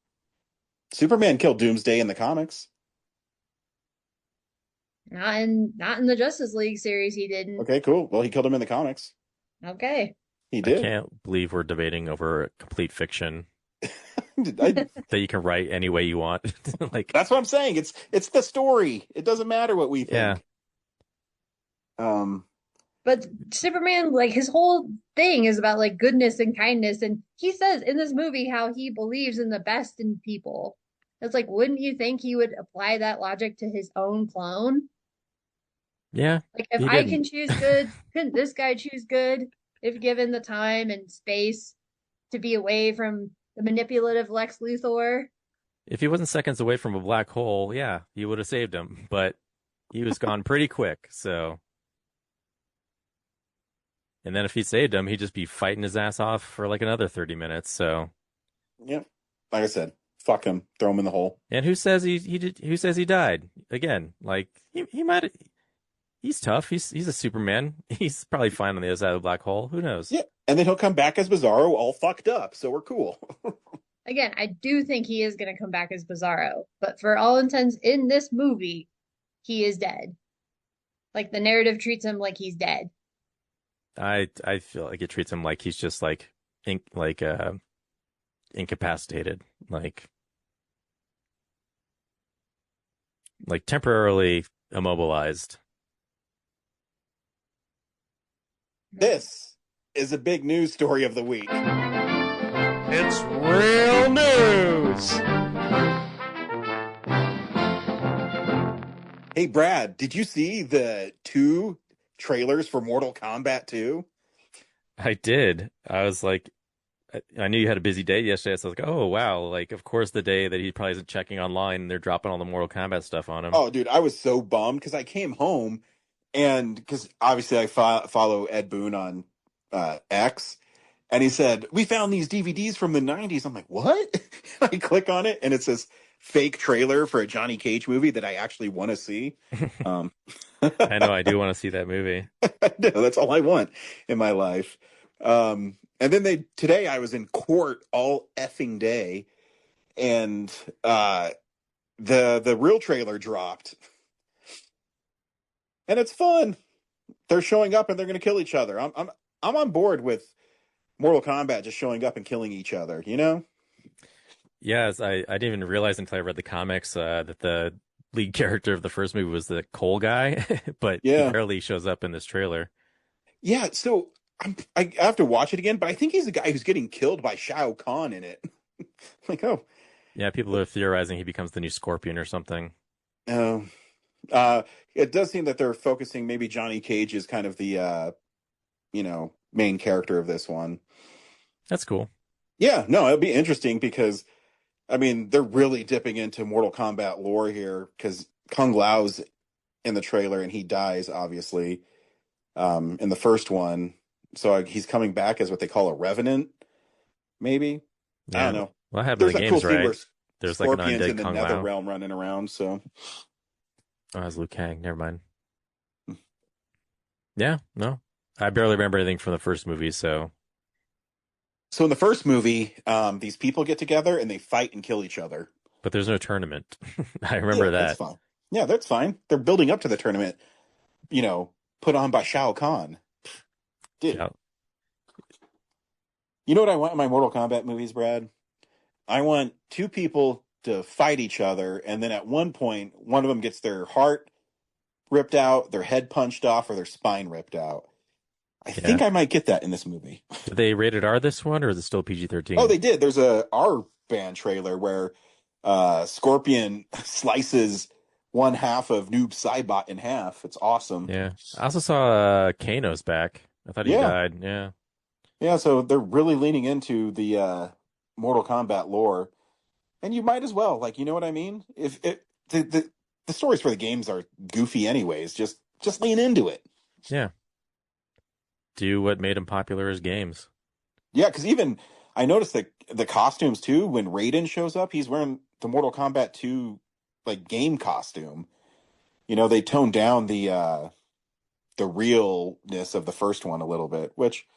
Superman killed Doomsday in the comics. Not in the Justice League series, he didn't. Okay, cool. Well, he killed him in the comics. Okay. He did. I can't believe we're debating over complete fiction I- that you can write any way you want. Like, that's what I'm saying. It's the story. It doesn't matter what we think. Yeah. But Superman, like his whole thing is about like goodness and kindness, and he says in this movie how he believes in the best in people. It's like, wouldn't you think he would apply that logic to his own clone? Yeah. Like, if he I didn't. can choose good, couldn't this guy choose good if given the time and space to be away from the manipulative Lex Luthor? If he wasn't seconds away from a black hole, yeah, you would have saved him. But he was gone pretty quick, so. And then if he saved him, he'd just be fighting his ass off for like another 30 minutes. So. Yep. Like I said, fuck him. Throw him in the hole. And who says he did? Who says he died? Again, like he might. He's tough. He's a Superman. He's probably fine on the other side of the black hole. Who knows? Yeah. And then he'll come back as Bizarro all fucked up. So we're cool. Again, I do think he is going to come back as Bizarro, but for all intents in this movie, he is dead. Like the narrative treats him like he's dead. I feel like it treats him like he's just like incapacitated, like temporarily immobilized. This is a big news story of the week. It's real news. Hey, Brad, did you see the 2 trailers for Mortal Kombat 2? I did. I was like, I knew you had a busy day yesterday, so I was like, oh, wow. Like, of course, the day that he probably isn't checking online and they're dropping all the Mortal Kombat stuff on him. Oh, dude, I was so bummed because I came home and because obviously I follow Ed Boon on X, and he said, we found these DVDs from the 90s. I'm like, what? I click on it and it says fake trailer for a Johnny Cage movie that I actually want to see. I know, I do want to see that movie. I know, that's all I want in my life. And then today I was in court all effing day, and the real trailer dropped, and it's fun. They're showing up and they're going to kill each other. I'm on board with Mortal Kombat just showing up and killing each other. You know? Yes, I didn't even realize until I read the comics that the lead character of the first movie was the Cole guy, but Yeah. he barely shows up in this trailer. Yeah. So I have to watch it again, but I think he's the guy who's getting killed by Shao Kahn in it. Like, oh, Yeah, people are theorizing he becomes the new Scorpion or something. no. It does seem that they're focusing maybe Johnny Cage is kind of the main character of this one. That's cool. Yeah, no, it'll be interesting because, I mean, they're really dipping into Mortal Kombat lore here because Kung Lao's in the trailer and he dies, obviously, in the first one. So he's coming back as what they call a Revenant, maybe? I Yeah. don't know. Well, I have in the There's that games, cool scene right? where There's like an Scorpion's undead in the Kung Nether Lao. realm running around, so... Oh, that's Liu Kang. Never mind. Yeah, no. I barely remember anything from the first movie, so So in the first movie, these people get together and they fight and kill each other. but there's no tournament. I Yeah, remember that's that. fine. Yeah, that's fine. They're building up to the tournament, you know, put on by Shao Kahn. Dude, Yeah. you know what I want in my Mortal Kombat movies, Brad? I want two people to fight each other, and then at one point, one of them gets their heart ripped out, their head punched off, or their spine ripped out. I think I might get that in this movie. Did they rated R this one, or is it still PG-13? Oh, they did. There's a R-Band trailer where Scorpion slices one half of Noob Saibot in half. It's awesome. Yeah. I also saw Kano's back. I thought he died. Yeah. Yeah, so they're really leaning into the Mortal Kombat lore. And you might as well, like, you know what I mean? If it the stories for the games are goofy anyways, just lean into it. Yeah. Do what made them popular as games. Yeah, because even I noticed that the costumes too, when Raiden shows up, he's wearing the Mortal Kombat 2 like game costume. You know, they toned down the realness of the first one a little bit, which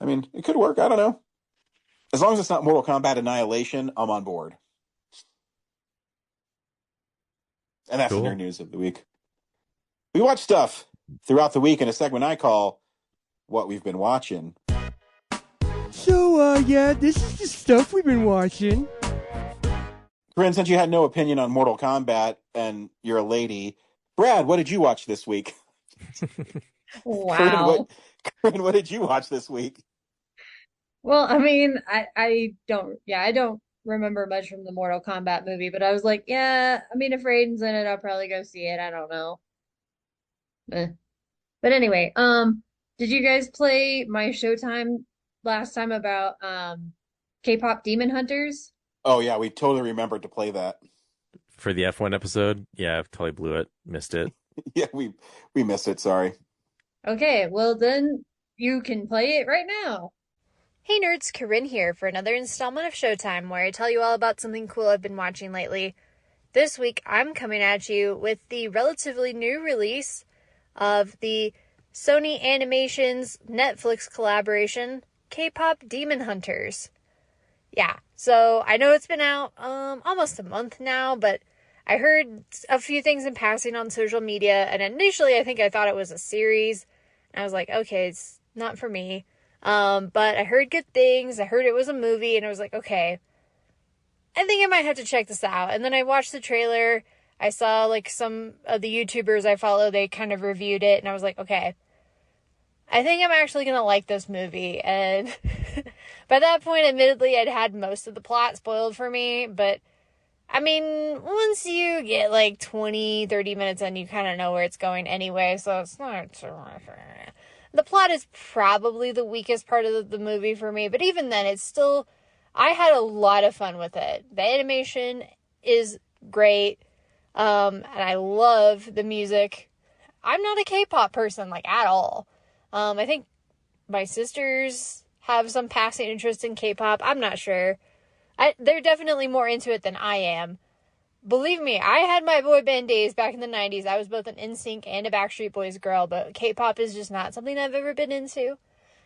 I mean, it could work. I don't know. As long as it's not Mortal Kombat Annihilation, I'm on board. And that's the nerd news of the week. We watch stuff throughout the week in a segment I call What We've Been Watching. So, yeah, this is the stuff we've been watching. Corinne, since you had no opinion on Mortal Kombat and you're a lady, Brad, what did you watch this week? Wow. Corinne, what did you watch this week? Well, I mean, I don't remember much from the Mortal Kombat movie, but I was like, yeah, I mean, if Raiden's in it, I'll probably go see it. I don't know. But anyway, did you guys play my Showtime last time about K-pop Demon Hunters? Oh yeah, we totally remembered to play that. For the F1 episode? Yeah, I totally blew it. Missed it. Yeah, we missed it, sorry. Okay, well then you can play it right now. Hey nerds, Corinne here for another installment of Showtime where I tell you all about something cool I've been watching lately. This week I'm coming at you with the relatively new release of the Sony Animations Netflix collaboration, K-pop Demon Hunters. Yeah, so I know it's been out almost a month now, but I heard a few things in passing on social media, and initially I thought it was a series, and I was like, okay, it's not for me. But I heard good things. I heard it was a movie, and I was like, okay, I think I might have to check this out. And then I watched the trailer. I saw like some of the YouTubers I follow, they kind of reviewed it, and I was like, okay, I think I'm actually going to like this movie. And by that point, admittedly, I'd had most of the plot spoiled for me, but I mean, once you get like 20, 30 minutes in, you kind of know where it's going anyway, so it's not the plot is probably the weakest part of the movie for me, but even then, it's still, I had a lot of fun with it. The animation is great, and I love the music. I'm not a K-pop person, like, at all. I think my sisters have some passing interest in K-pop. I'm not sure. They're definitely more into it than I am. Believe me, I had my boy band days back in the 90s. I was both an NSYNC and a Backstreet Boys girl, but K-pop is just not something I've ever been into.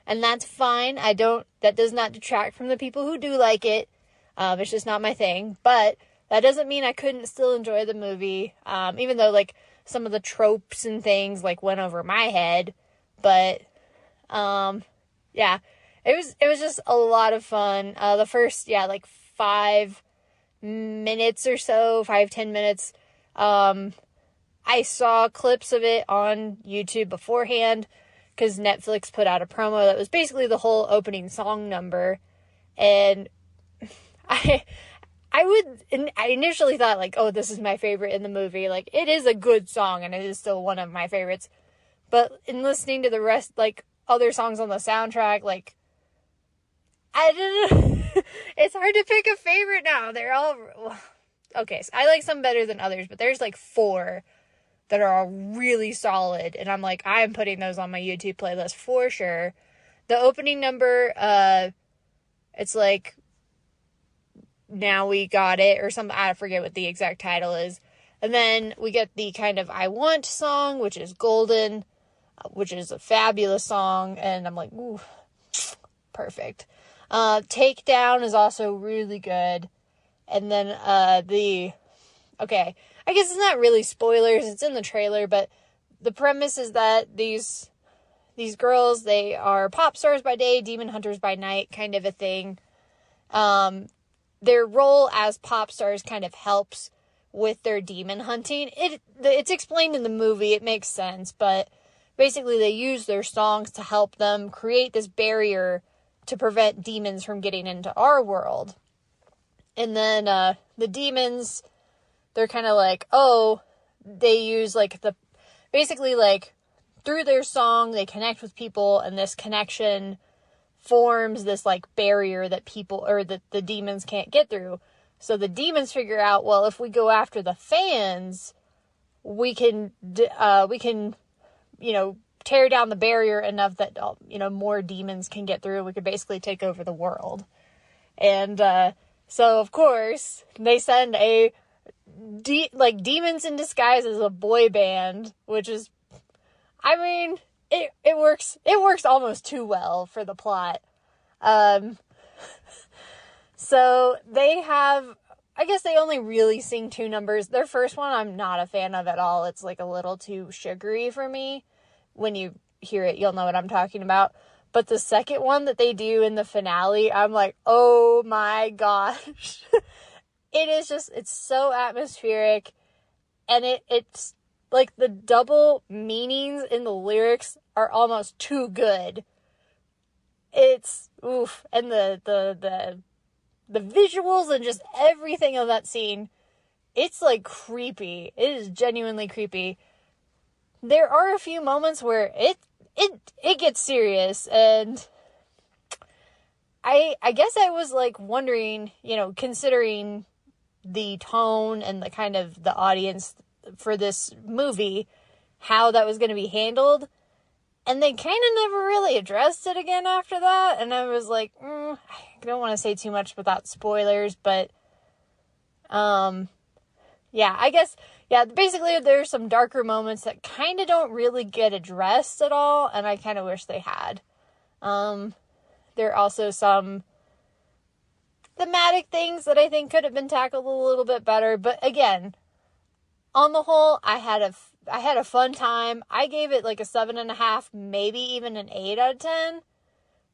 And that's fine. That does not detract from the people who do like it. It's just not my thing. But that doesn't mean I couldn't still enjoy the movie. Even though, like, some of the tropes and things, like, went over my head. But, yeah. It was just a lot of fun. The first, 5 minutes or so, 5-10 minutes. I saw clips of it on YouTube beforehand because Netflix put out a promo that was basically the whole opening song number. And I initially thought, like, oh, this is my favorite in the movie. Like, it is a good song and it is still one of my favorites. But in listening to the rest, like, other songs on the soundtrack, like, I don't know. It's hard to pick a favorite now. They're all... Okay, so I like some better than others, but there's like 4 that are all really solid. And I'm like, I'm putting those on my YouTube playlist for sure. The opening number, it's like, Now We Got It or something. I forget what the exact title is. And then we get the kind of I Want song, which is Golden. which is a fabulous song, and I'm like, ooh, perfect. Takedown is also really good. And then okay, I guess it's not really spoilers, it's in the trailer, but the premise is that these girls, they are pop stars by day, demon hunters by night, kind of a thing. Their role as pop stars kind of helps with their demon hunting. It's explained in the movie, it makes sense, but basically they use their songs to help them create this barrier to prevent demons from getting into our world. And then the demons, they're kind of like, they use basically through their song, they connect with people, and this connection forms this barrier that people, or that the demons can't get through. So the demons figure out, well, if we go after the fans, we can tear down the barrier enough that, more demons can get through. We could basically take over the world. And, so of course they send Demons in Disguise as a boy band, which is, I mean, it works almost too well for the plot. So they have, I guess they only really sing 2 numbers. Their first one I'm not a fan of at all. It's a little too sugary for me. When you hear it, you'll know what I'm talking about. But the second one that they do in the finale, I'm like, oh my gosh. It's so atmospheric. And it's the double meanings in the lyrics are almost too good. It's, oof. And the visuals and just everything of that scene, it's creepy. It is genuinely creepy. There are a few moments where it gets serious, and I guess I was wondering, considering the tone and the kind of the audience for this movie, how that was going to be handled. And they kind of never really addressed it again after that. And I was like, I don't want to say too much without spoilers, but, yeah, I guess, yeah, basically there's some darker moments that kind of don't really get addressed at all, and I kind of wish they had. There are also some thematic things that I think could have been tackled a little bit better, but again, on the whole, I had a fun time. I gave it a 7.5, maybe even an 8 out of 10.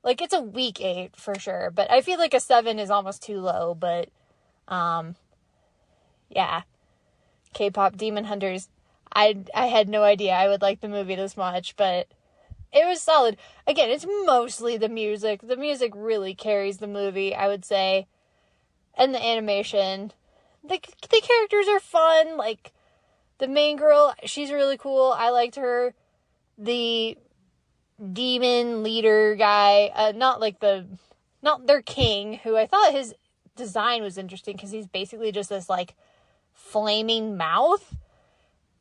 It's a weak 8 for sure, but I feel a 7 is almost too low, but, yeah. K-pop Demon Hunters. I had no idea I would like the movie this much, but it was solid. Again, it's mostly the music. The music really carries the movie, I would say. And the animation. The characters are fun. The main girl, she's really cool. I liked her. The demon leader guy, not their king, who I thought his design was interesting because he's basically just this flaming mouth,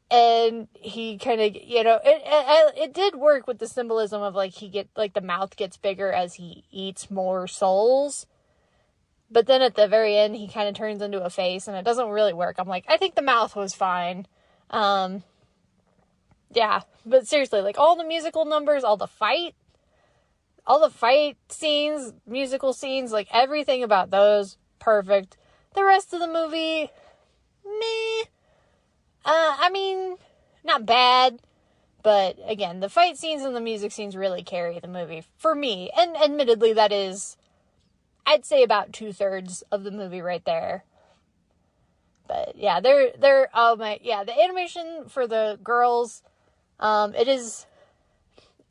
and he kind of, it did work with the symbolism of the mouth gets bigger as he eats more souls, but then at the very end he kind of turns into a face and it doesn't really work. I'm I think the mouth was fine. Yeah, but seriously, all the musical numbers, all the fight scenes, musical scenes, everything about those, perfect. The rest of the movie, meh. I mean, not bad, but again, the fight scenes and the music scenes really carry the movie for me. And admittedly, that is, I'd say about 2/3 of the movie right there. But yeah, the animation for the girls, it is,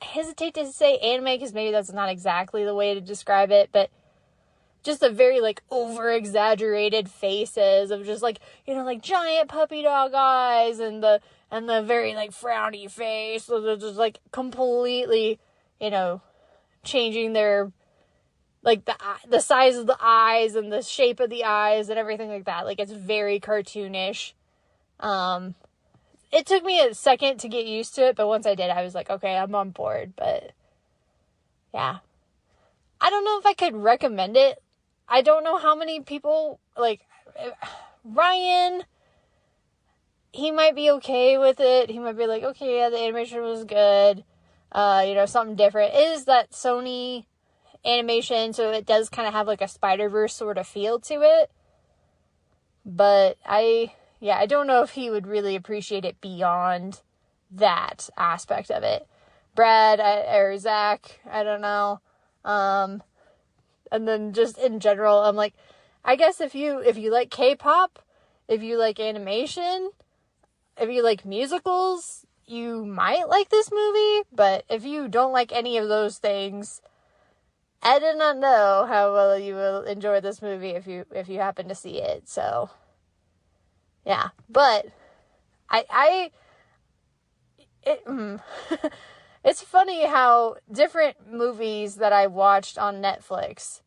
I hesitate to say anime because maybe that's not exactly the way to describe it, but just a very over-exaggerated faces of just giant puppy dog eyes and the very frowny face. So they're just completely, changing their the size of the eyes and the shape of the eyes and everything like that. It's very cartoonish. It took me a second to get used to it, but once I did, I was okay, I'm on board. But yeah, I don't know if I could recommend it. I don't know how many people, Ryan, he might be okay with it. He might be okay, yeah, the animation was good. something different. It is that Sony animation, so it does kind of have like a Spider-Verse sort of feel to it. But I don't know if he would really appreciate it beyond that aspect of it. Brad or Zach, I don't know. And then just in general, I'm like, I guess if you like K-pop, if you like animation, if you like musicals, you might like this movie. But if you don't like any of those things, I do not know how well you will enjoy this movie if you happen to see it. So, yeah. But it's funny how different movies that I watched on Netflix,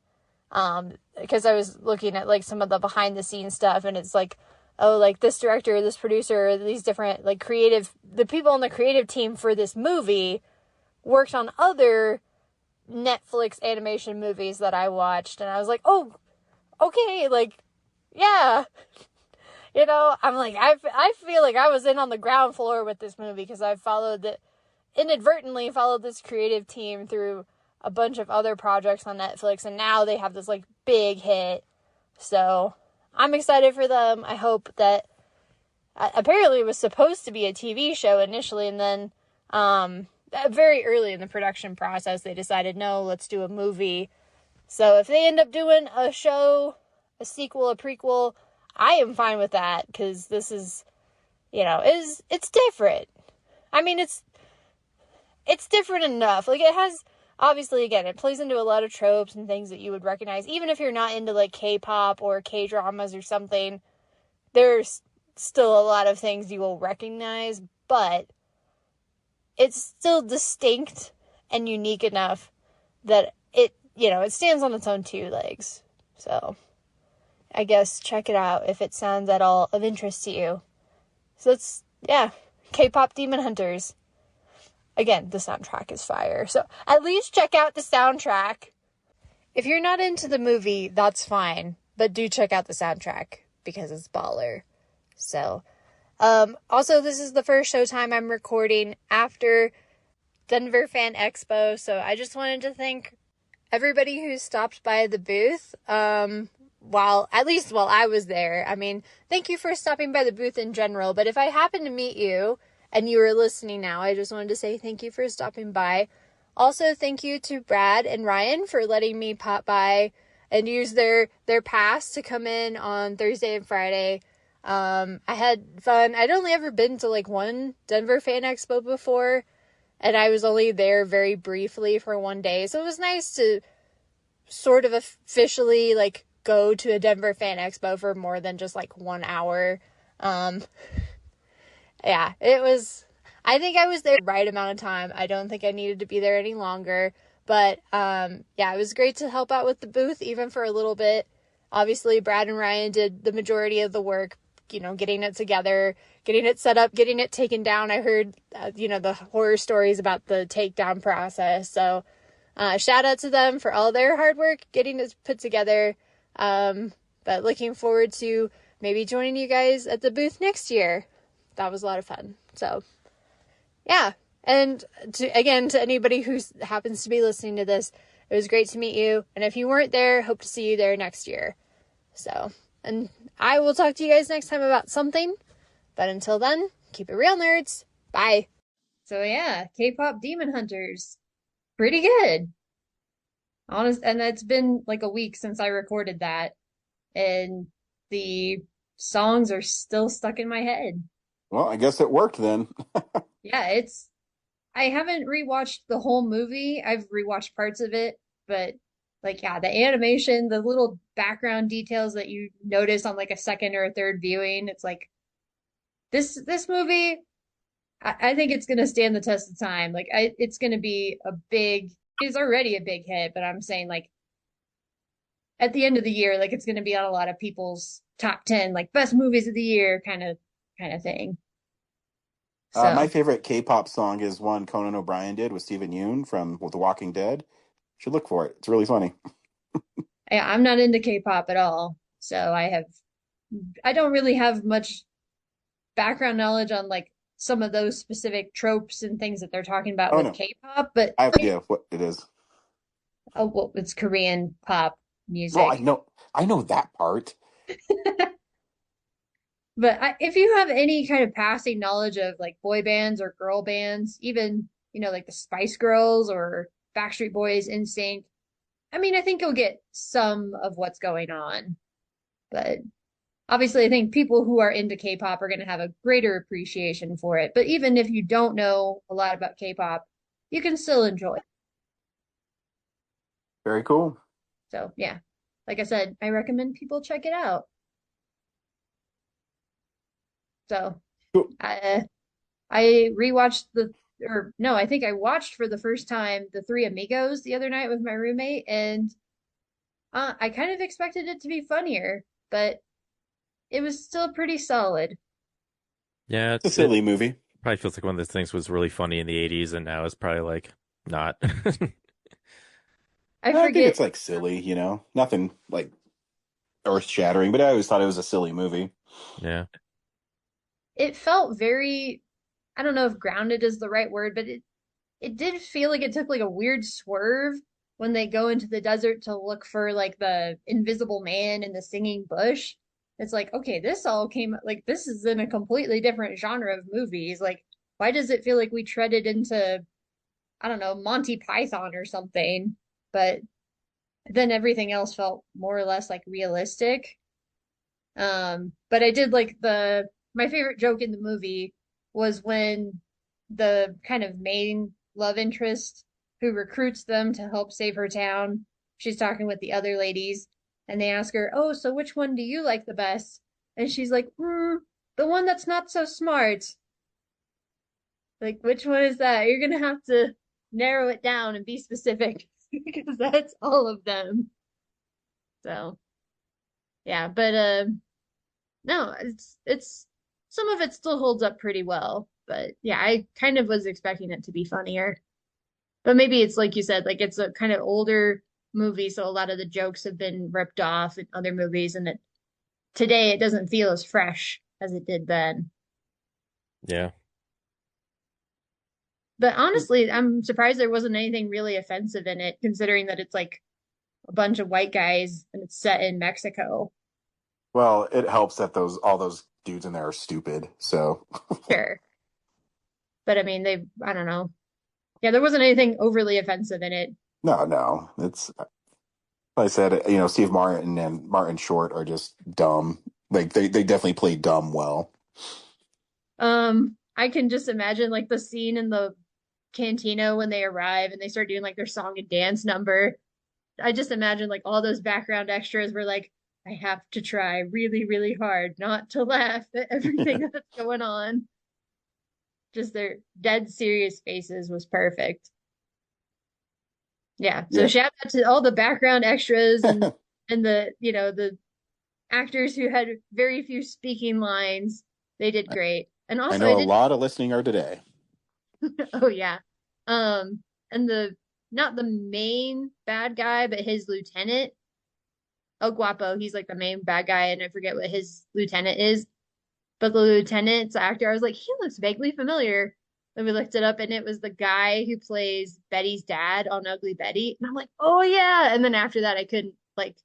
because I was looking at like some of the behind the scenes stuff, and it's like, oh, like this director, this producer, these different like the people on the creative team for this movie worked on other Netflix animation movies that I watched, and I was like, oh, okay, like, yeah. I'm like, I feel like I was in on the ground floor with this movie because I inadvertently followed this creative team through a bunch of other projects on Netflix, and now they have this like big hit. So I'm excited for them. I hope that apparently it was supposed to be a TV show initially, and then very early in the production process they decided, no, let's do a movie. So if they end up doing a show, a sequel, a prequel, I am fine with that, because this is, it's different. I mean, it's different enough. Like, it has, obviously, again, it plays into a lot of tropes and things that you would recognize. Even if you're not into, like, K-pop or K-dramas or something, there's still a lot of things you will recognize, but it's still distinct and unique enough that it stands on its own two legs. So I guess check it out if it sounds at all of interest to you. So it's, K-pop Demon Hunters. Again, the soundtrack is fire. So at least check out the soundtrack. If you're not into the movie, that's fine. But do check out the soundtrack because it's baller. So, also, this is the first Showtime I'm recording after Denver Fan Expo. So I just wanted to thank everybody who stopped by the booth. While I was there. I mean, thank you for stopping by the booth in general, but if I happen to meet you and you are listening now, I just wanted to say thank you for stopping by. Also, thank you to Brad and Ryan for letting me pop by and use their pass to come in on Thursday and Friday. I had fun. I'd only ever been to like one Denver Fan Expo before, and I was only there very briefly for one day, so it was nice to sort of officially like go to a Denver Fan Expo for more than just like 1 hour. It was, I think I was there the right amount of time. I don't think I needed to be there any longer, but it was great to help out with the booth even for a little bit. Obviously Brad and Ryan did the majority of the work, getting it together, getting it set up, getting it taken down. I heard the horror stories about the takedown process, so shout out to them for all their hard work getting it put together. But looking forward to maybe joining you guys at the booth next year. That was a lot of fun. So, yeah. And to anybody who happens to be listening to this, it was great to meet you. And if you weren't there, hope to see you there next year. So, and I will talk to you guys next time about something. But until then, keep it real, nerds. Bye. So yeah, K-pop Demon Hunters. Pretty good. And it's been like a week since I recorded that, and the songs are still stuck in my head. Well, I guess it worked then. Yeah, I haven't rewatched the whole movie. I've rewatched parts of it, but the animation, the little background details that you notice on like a second or a third viewing, it's like this movie, I think it's going to stand the test of time. It's going to be it's already a big hit, but I'm saying like at the end of the year, like it's going to be on a lot of people's top 10, like best movies of the year kind of thing. So. My favorite K-pop song is one Conan O'Brien did with Steven Yeun from The Walking Dead. You should look for it. It's really funny. I'm not into K-pop at all, so I don't really have much background knowledge on like some of those specific tropes and things that they're talking about Oh, with no. K-pop, but I have idea what it is. oh, well, it's Korean pop music. Well, I know that part. But if you have any kind of passing knowledge of like boy bands or girl bands, even, like the Spice Girls or Backstreet Boys, NSYNC, I mean, I think you'll get some of what's going on. But obviously, I think people who are into K-pop are going to have a greater appreciation for it. But even if you don't know a lot about K-pop, you can still enjoy it. Very cool. So, yeah, like I said, I recommend people check it out. So, Cool. I rewatched I think I watched for the first time The Three Amigos the other night with my roommate, and I kind of expected it to be funnier, but it was still pretty solid. Yeah, It's a silly movie. Probably feels like one of those things was really funny in the 80s, and now it's probably like not. I think forget. it's like silly, nothing like earth-shattering, but I always thought it was a silly movie. Yeah. It felt very, I don't know if grounded is the right word, but it did feel like it took like a weird swerve when they go into the desert to look for like the invisible man and the singing bush. It's like, okay, this is in a completely different genre of movies. Like, why does it feel like we treaded into, I don't know, Monty Python or something? But then everything else felt more or less like realistic. But I did like my favorite joke in the movie was when the kind of main love interest who recruits them to help save her town, she's talking with the other ladies, and they ask her, "Oh, so which one do you like the best?" And she's like, "The one that's not so smart." Like, which one is that? You're gonna have to narrow it down and be specific because that's all of them. So, yeah, but no, it's some of it still holds up pretty well, but yeah, I kind of was expecting it to be funnier. But maybe it's like you said, like it's a kind of older movie, so a lot of the jokes have been ripped off in other movies, and today it doesn't feel as fresh as it did then. Yeah. But honestly, I'm surprised there wasn't anything really offensive in it, considering that it's like a bunch of white guys and it's set in Mexico. Well, it helps that all those dudes in there are stupid, so. Sure. But I mean, I don't know. Yeah, there wasn't anything overly offensive in it. No. It's, like I said, Steve Martin and Martin Short are just dumb. Like, they definitely play dumb well. I can just imagine like the scene in the cantina when they arrive and they start doing like their song and dance number. I just imagine like all those background extras were like, I have to try really, really hard not to laugh at everything that's going on. Just their dead serious faces was perfect. Yeah. So shout out to all the background extras and the, the actors who had very few speaking lines. They did great. And also I know a lot of listening are today. Oh yeah. And not the main bad guy, but his lieutenant, El Guapo, he's like the main bad guy, and I forget what his lieutenant is. But the lieutenant's actor, I was like, he looks vaguely familiar. And we looked it up, and it was the guy who plays Betty's dad on Ugly Betty. And I'm like, oh yeah. And then after that, I couldn't, like,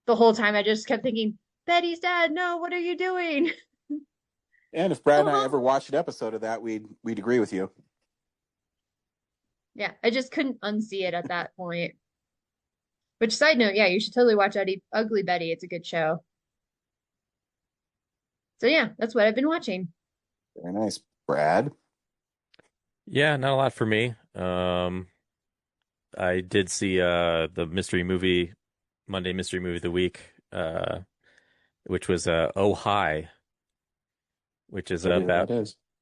the whole time I just kept thinking, Betty's dad, no, what are you doing? And if Brad and I ever watched an episode of that, we'd agree with you. Yeah, I just couldn't unsee it at that point. Which, side note, yeah, you should totally watch Ugly Betty. It's a good show. So yeah, that's what I've been watching. Very nice. Brad? Yeah, not a lot for me. I did see the Monday mystery movie of the week, which was Oh Hi, which is about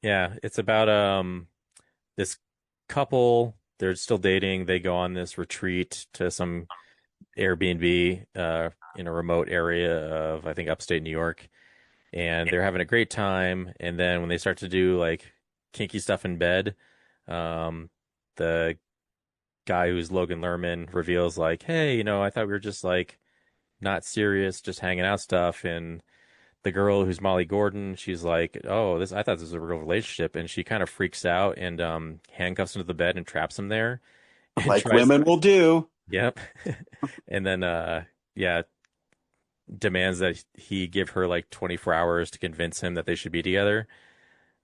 it's about this couple. They're still dating. They go on this retreat to some Airbnb in a remote area of, I think, upstate New York, and they're having a great time. And then when they start to do like kinky stuff in bed, the guy who's Logan Lerman reveals like, hey, I thought we were just like not serious, just hanging out stuff. And the girl who's Molly Gordon, she's like, "Oh, I thought this was a real relationship," and she kind of freaks out and handcuffs him to the bed and traps him there. And Like women will do. Yep. And then yeah, demands that he give her like 24 hours to convince him that they should be together.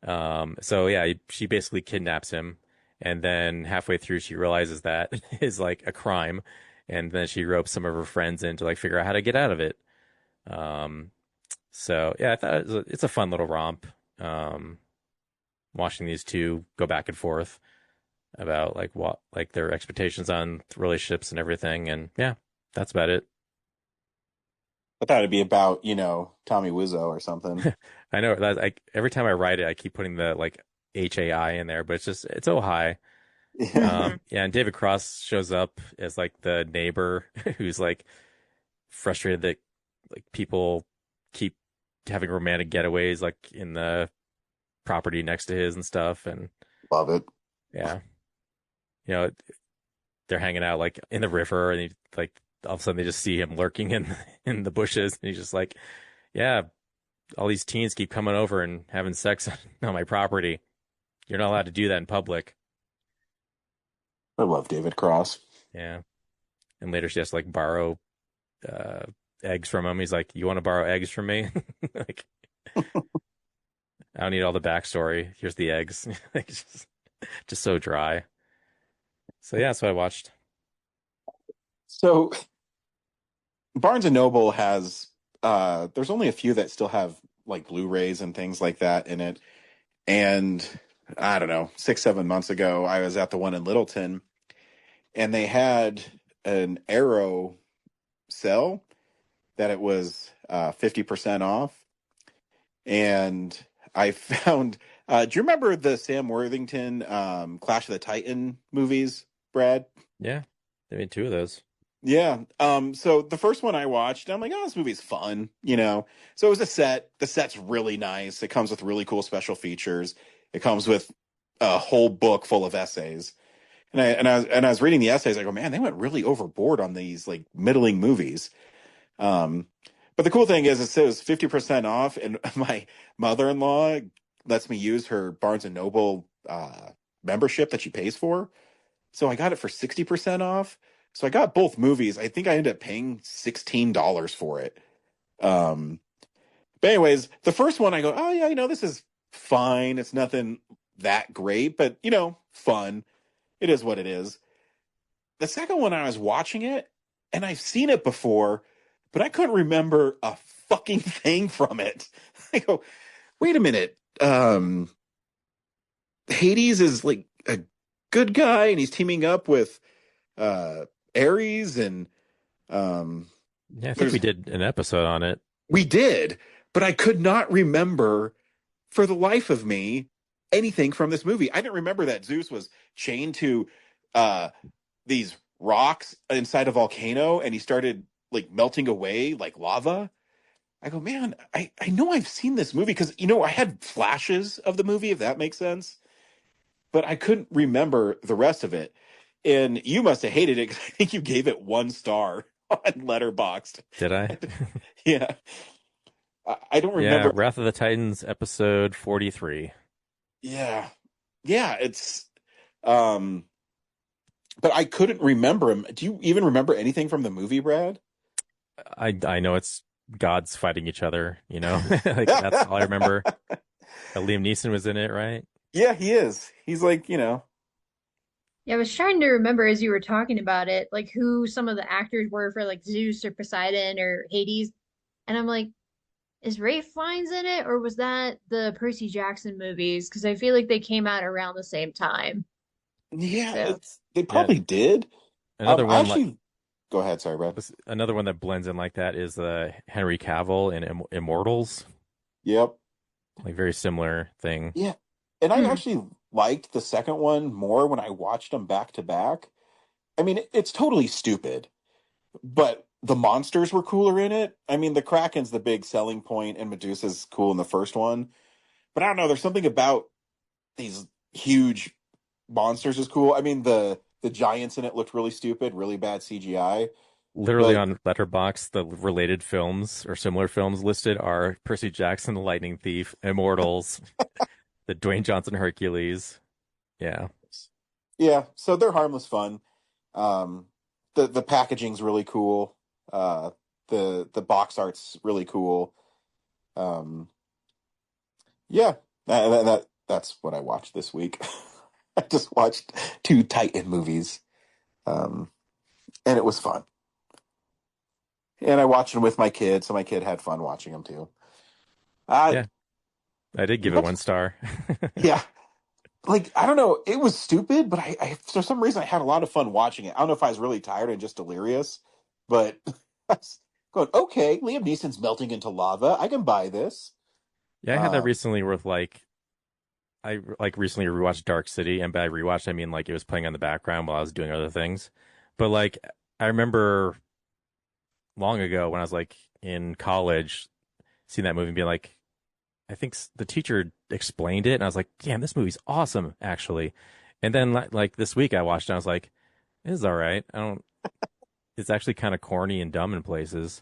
So yeah, she basically kidnaps him, and then halfway through she realizes that is like a crime, and then she ropes some of her friends in to like figure out how to get out of it. So yeah, I thought it's a fun little romp. Watching these two go back and forth about like what like their expectations on relationships and everything, and yeah, that's about it. I thought it'd be about, Tommy Wiseau or something. I know that every time I write it, I keep putting the like HAI in there, but it's so high. Yeah, and David Cross shows up as like the neighbor who's like frustrated that like people keep having romantic getaways like in the property next to his and stuff, and love it. Yeah, they're hanging out like in the river, and like all of a sudden they just see him lurking in the bushes, and he's just like, yeah, all these teens keep coming over and having sex on my property. You're not allowed to do that in public. I love David Cross. Yeah. And later she has to like borrow eggs from him. He's like, you want to borrow eggs from me? Like, I don't need all the backstory. Here's the eggs. Like, just so dry. So yeah, that's what I watched. So Barnes and Noble has there's only a few that still have like Blu-rays and things like that in it. And I don't know, 6-7 months ago, I was at the one in Littleton, and they had an Arrow sale that it was 50% off. And I found, do you remember the Sam Worthington Clash of the Titan movies, Brad? Yeah, they made 2 of those. Yeah. So the first one I watched, I'm like, oh, this movie's fun, So it was a set. The set's really nice. It comes with really cool special features. It comes with a whole book full of essays. And I was reading the essays. I go, man, they went really overboard on these like middling movies. But the cool thing is, it says 50% off, and my mother-in-law lets me use her Barnes and Noble membership that she pays for. So I got it for 60% off. So I got both movies. I think I ended up paying $16 for it. But anyways, the first one I go, oh yeah, this is fine. It's nothing that great, but fun. It is what it is. The second one, I was watching it, and I've seen it before, but I couldn't remember a fucking thing from it. I go, wait a minute. Hades is like a good guy, and he's teaming up with Ares, and yeah, I think we did an episode on it. We did, but I could not remember for the life of me anything from this movie. I didn't remember that Zeus was chained to these rocks inside a volcano, and he started like melting away like lava. I go, man, I know I've seen this movie, because I had flashes of the movie, if that makes sense, but I couldn't remember the rest of it. And you must have hated it, because I think you gave it 1 star on Letterboxd. Did I? Yeah. I don't remember. Yeah, Wrath of the Titans, episode 43. Yeah. Yeah, it's but I couldn't remember him. Do you even remember anything from the movie, Brad? I know it's gods fighting each other, like that's all I remember. Liam Neeson was in it, right? Yeah, he is. He's like, Yeah, I was trying to remember as you were talking about it, like who some of the actors were for like Zeus or Poseidon or Hades. And I'm like, is Ralph Fiennes in it, or was that the Percy Jackson movies? Because I feel like they came out around the same time. Yeah, they probably did. Another one. Actually, go ahead. Sorry, Brad. Another one that blends in like that is Henry Cavill in Immortals. Yep. Like very similar thing. Yeah. And I actually liked the second one more when I watched them back to back. I mean, it's totally stupid, but the monsters were cooler in it. I mean, the Kraken's the big selling point, and Medusa's cool in the first one. But I don't know, there's something about these huge monsters is cool. I mean, the giants in it looked really stupid, really bad CGI. Literally But- on Letterboxd, the related films or similar films listed are Percy Jackson, The Lightning Thief, Immortals, the Dwayne Johnson Hercules. Yeah. Yeah, so they're harmless fun. The packaging's really cool. The box art's really cool. Yeah, that's what I watched this week. I just watched 2 Titan movies, and it was fun. And I watched them with my kid, so my kid had fun watching them too. Yeah. I did give it 1 star. Yeah. Like, I don't know, it was stupid, but I for some reason I had a lot of fun watching it. I don't know if I was really tired and just delirious, but I was going, okay, Liam Neeson's melting into lava. I can buy this. Yeah, I had that recently with I recently rewatched Dark City, and by rewatched I mean like it was playing on the background while I was doing other things. But like I remember long ago when I was like in college seeing that movie and being like, I think the teacher explained it, and I was like, damn, this movie's awesome, actually. And then like this week I watched it, and I was like, this is all right. It's actually kind of corny and dumb in places.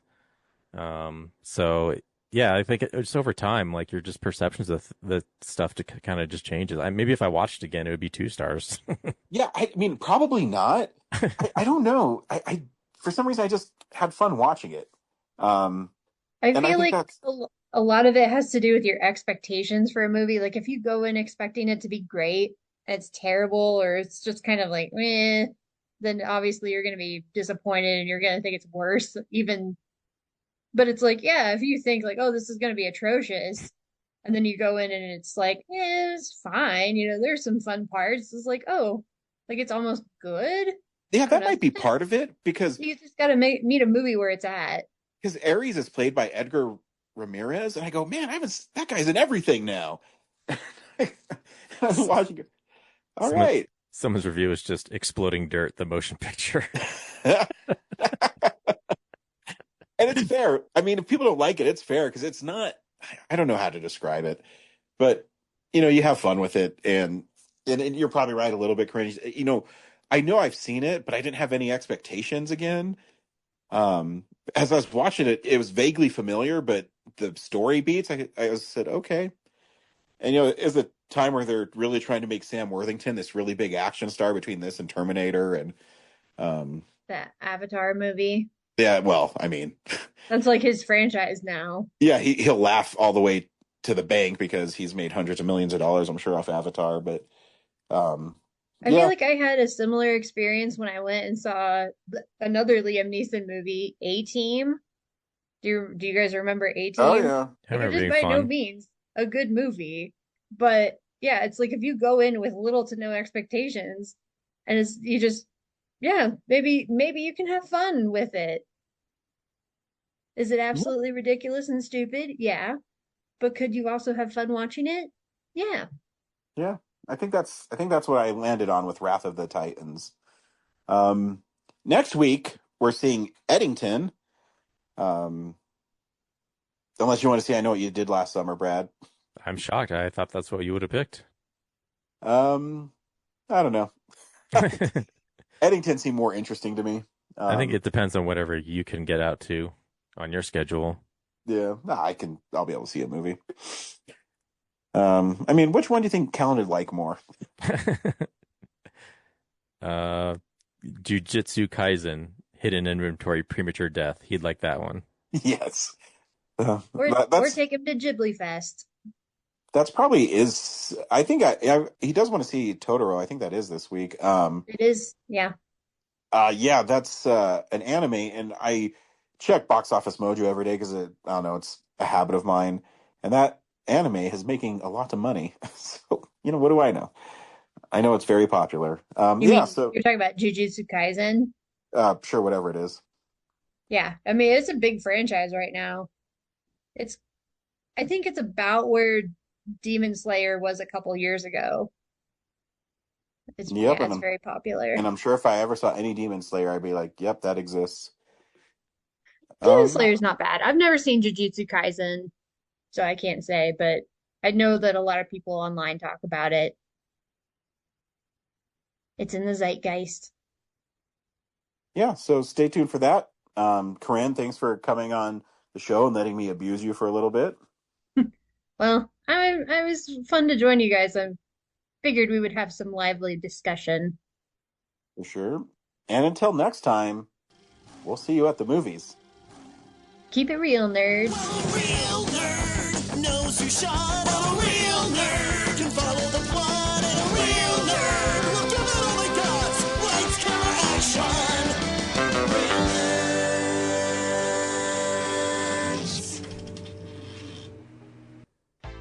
So yeah, I think it's over time, like your just perceptions of the stuff to kind of just changes. Maybe if I watched it again, it would be 2 stars. Yeah, I mean, probably not. I don't know. I for some reason I just had fun watching it. I And I feel think like that's a lot of it has to do with your expectations for a movie. Like if you go in expecting it to be great, and it's terrible, or it's just kind of like, eh, then obviously you're going to be disappointed and you're going to think it's worse even. But it's like, yeah, if you think like, oh, this is going to be atrocious, and then you go in and it's like, it's fine. There's some fun parts. It's like, oh, like it's almost good. Yeah, that might be part of it because You just got to meet a movie where it's at. Ares is played by Edgar Ramirez, and I go, man, that guy's in everything now. I was watching it. All right. Someone's review is just Exploding Dirt, the motion picture. And it's fair. I mean, if people don't like it, it's fair because it's not. I don't know how to describe it, but you have fun with it, and you're probably right, a little bit cringe. I know I've seen it, but I didn't have any expectations again. As I was watching it, it was vaguely familiar, but the story beats, I said, okay. And it's a time where they're really trying to make Sam Worthington this really big action star between this and Terminator, and That Avatar movie. yeah, well, I mean, That's like his franchise now. yeah, he'll laugh all the way to the bank because he's made hundreds of millions of dollars, I'm sure, off Avatar. But I feel like I had a similar experience when I went and saw another Liam Neeson movie, A-Team. Do you guys remember A-Team? Oh yeah, I remember It is being by no fun. means a good movie, but yeah, it's like if you go in with little to no expectations, and maybe you can have fun with it. Is it absolutely ridiculous and stupid? Yeah, but could you also have fun watching it? Yeah. yeah. I think that's what I landed on with Wrath of the Titans. Next week we're seeing Eddington. Unless you want to see, I Know What You Did Last Summer, Brad. I'm shocked. I thought that's what you would have picked. I don't know. Eddington seemed more interesting to me. I think it depends on whatever you can get out to on your schedule. Yeah, I'll be able to see a movie. I mean, which one do you think Callan would like more? Jujutsu Kaisen, Hidden Inventory, Premature Death. He'd like that one. Yes. Or take him to Ghibli Fest. That's probably is. I think he does want to see Totoro. I think that is this week. It is, yeah. Yeah, that's an anime, and I check Box Office Mojo every day because I don't know, it's a habit of mine, and that anime is making a lot of money. So what do I know? I know it's very popular. So You're talking about Jujutsu Kaisen? Sure, whatever it is. Yeah, I mean it's a big franchise right now. I think it's about where Demon Slayer was a couple years ago. It's very popular. And I'm sure if I ever saw any Demon Slayer, I'd be like, "Yep, that exists." Demon Slayer's not bad. I've never seen Jujutsu Kaisen, so I can't say, but I know that a lot of people online talk about it. It's in the zeitgeist. Yeah, so stay tuned for that. Corinne, thanks for coming on the show and letting me abuse you for a little bit. Well, I was fun to join you guys. I figured we would have some lively discussion. For sure. And until next time, we'll see you at the movies. Keep it real, nerds. Real nerd knows who shot at a real nerd. Can follow the plot and a real nerd will give it all they got. Lights, camera, action. Real nerds.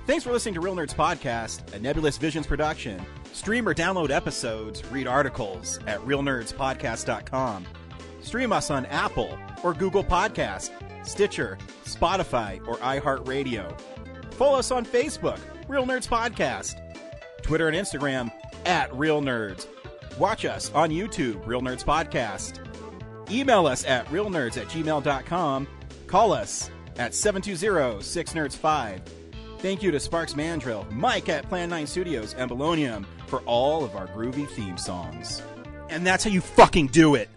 Thanks for listening to Real Nerds Podcast, a Nebulous Visions production. Stream or download episodes, read articles at realnerdspodcast.com. Stream us on Apple or Google Podcast, Stitcher, Spotify, or iHeartRadio. Follow us on Facebook, Real Nerds Podcast. Twitter and Instagram, @RealNerds. Watch us on YouTube, Real Nerds Podcast. Email us at realnerds@gmail.com. Call us at 720-6nerds5. Thank you to Sparks Mandrill, Mike at Plan 9 Studios, and Belonium for all of our groovy theme songs. And that's how you fucking do it!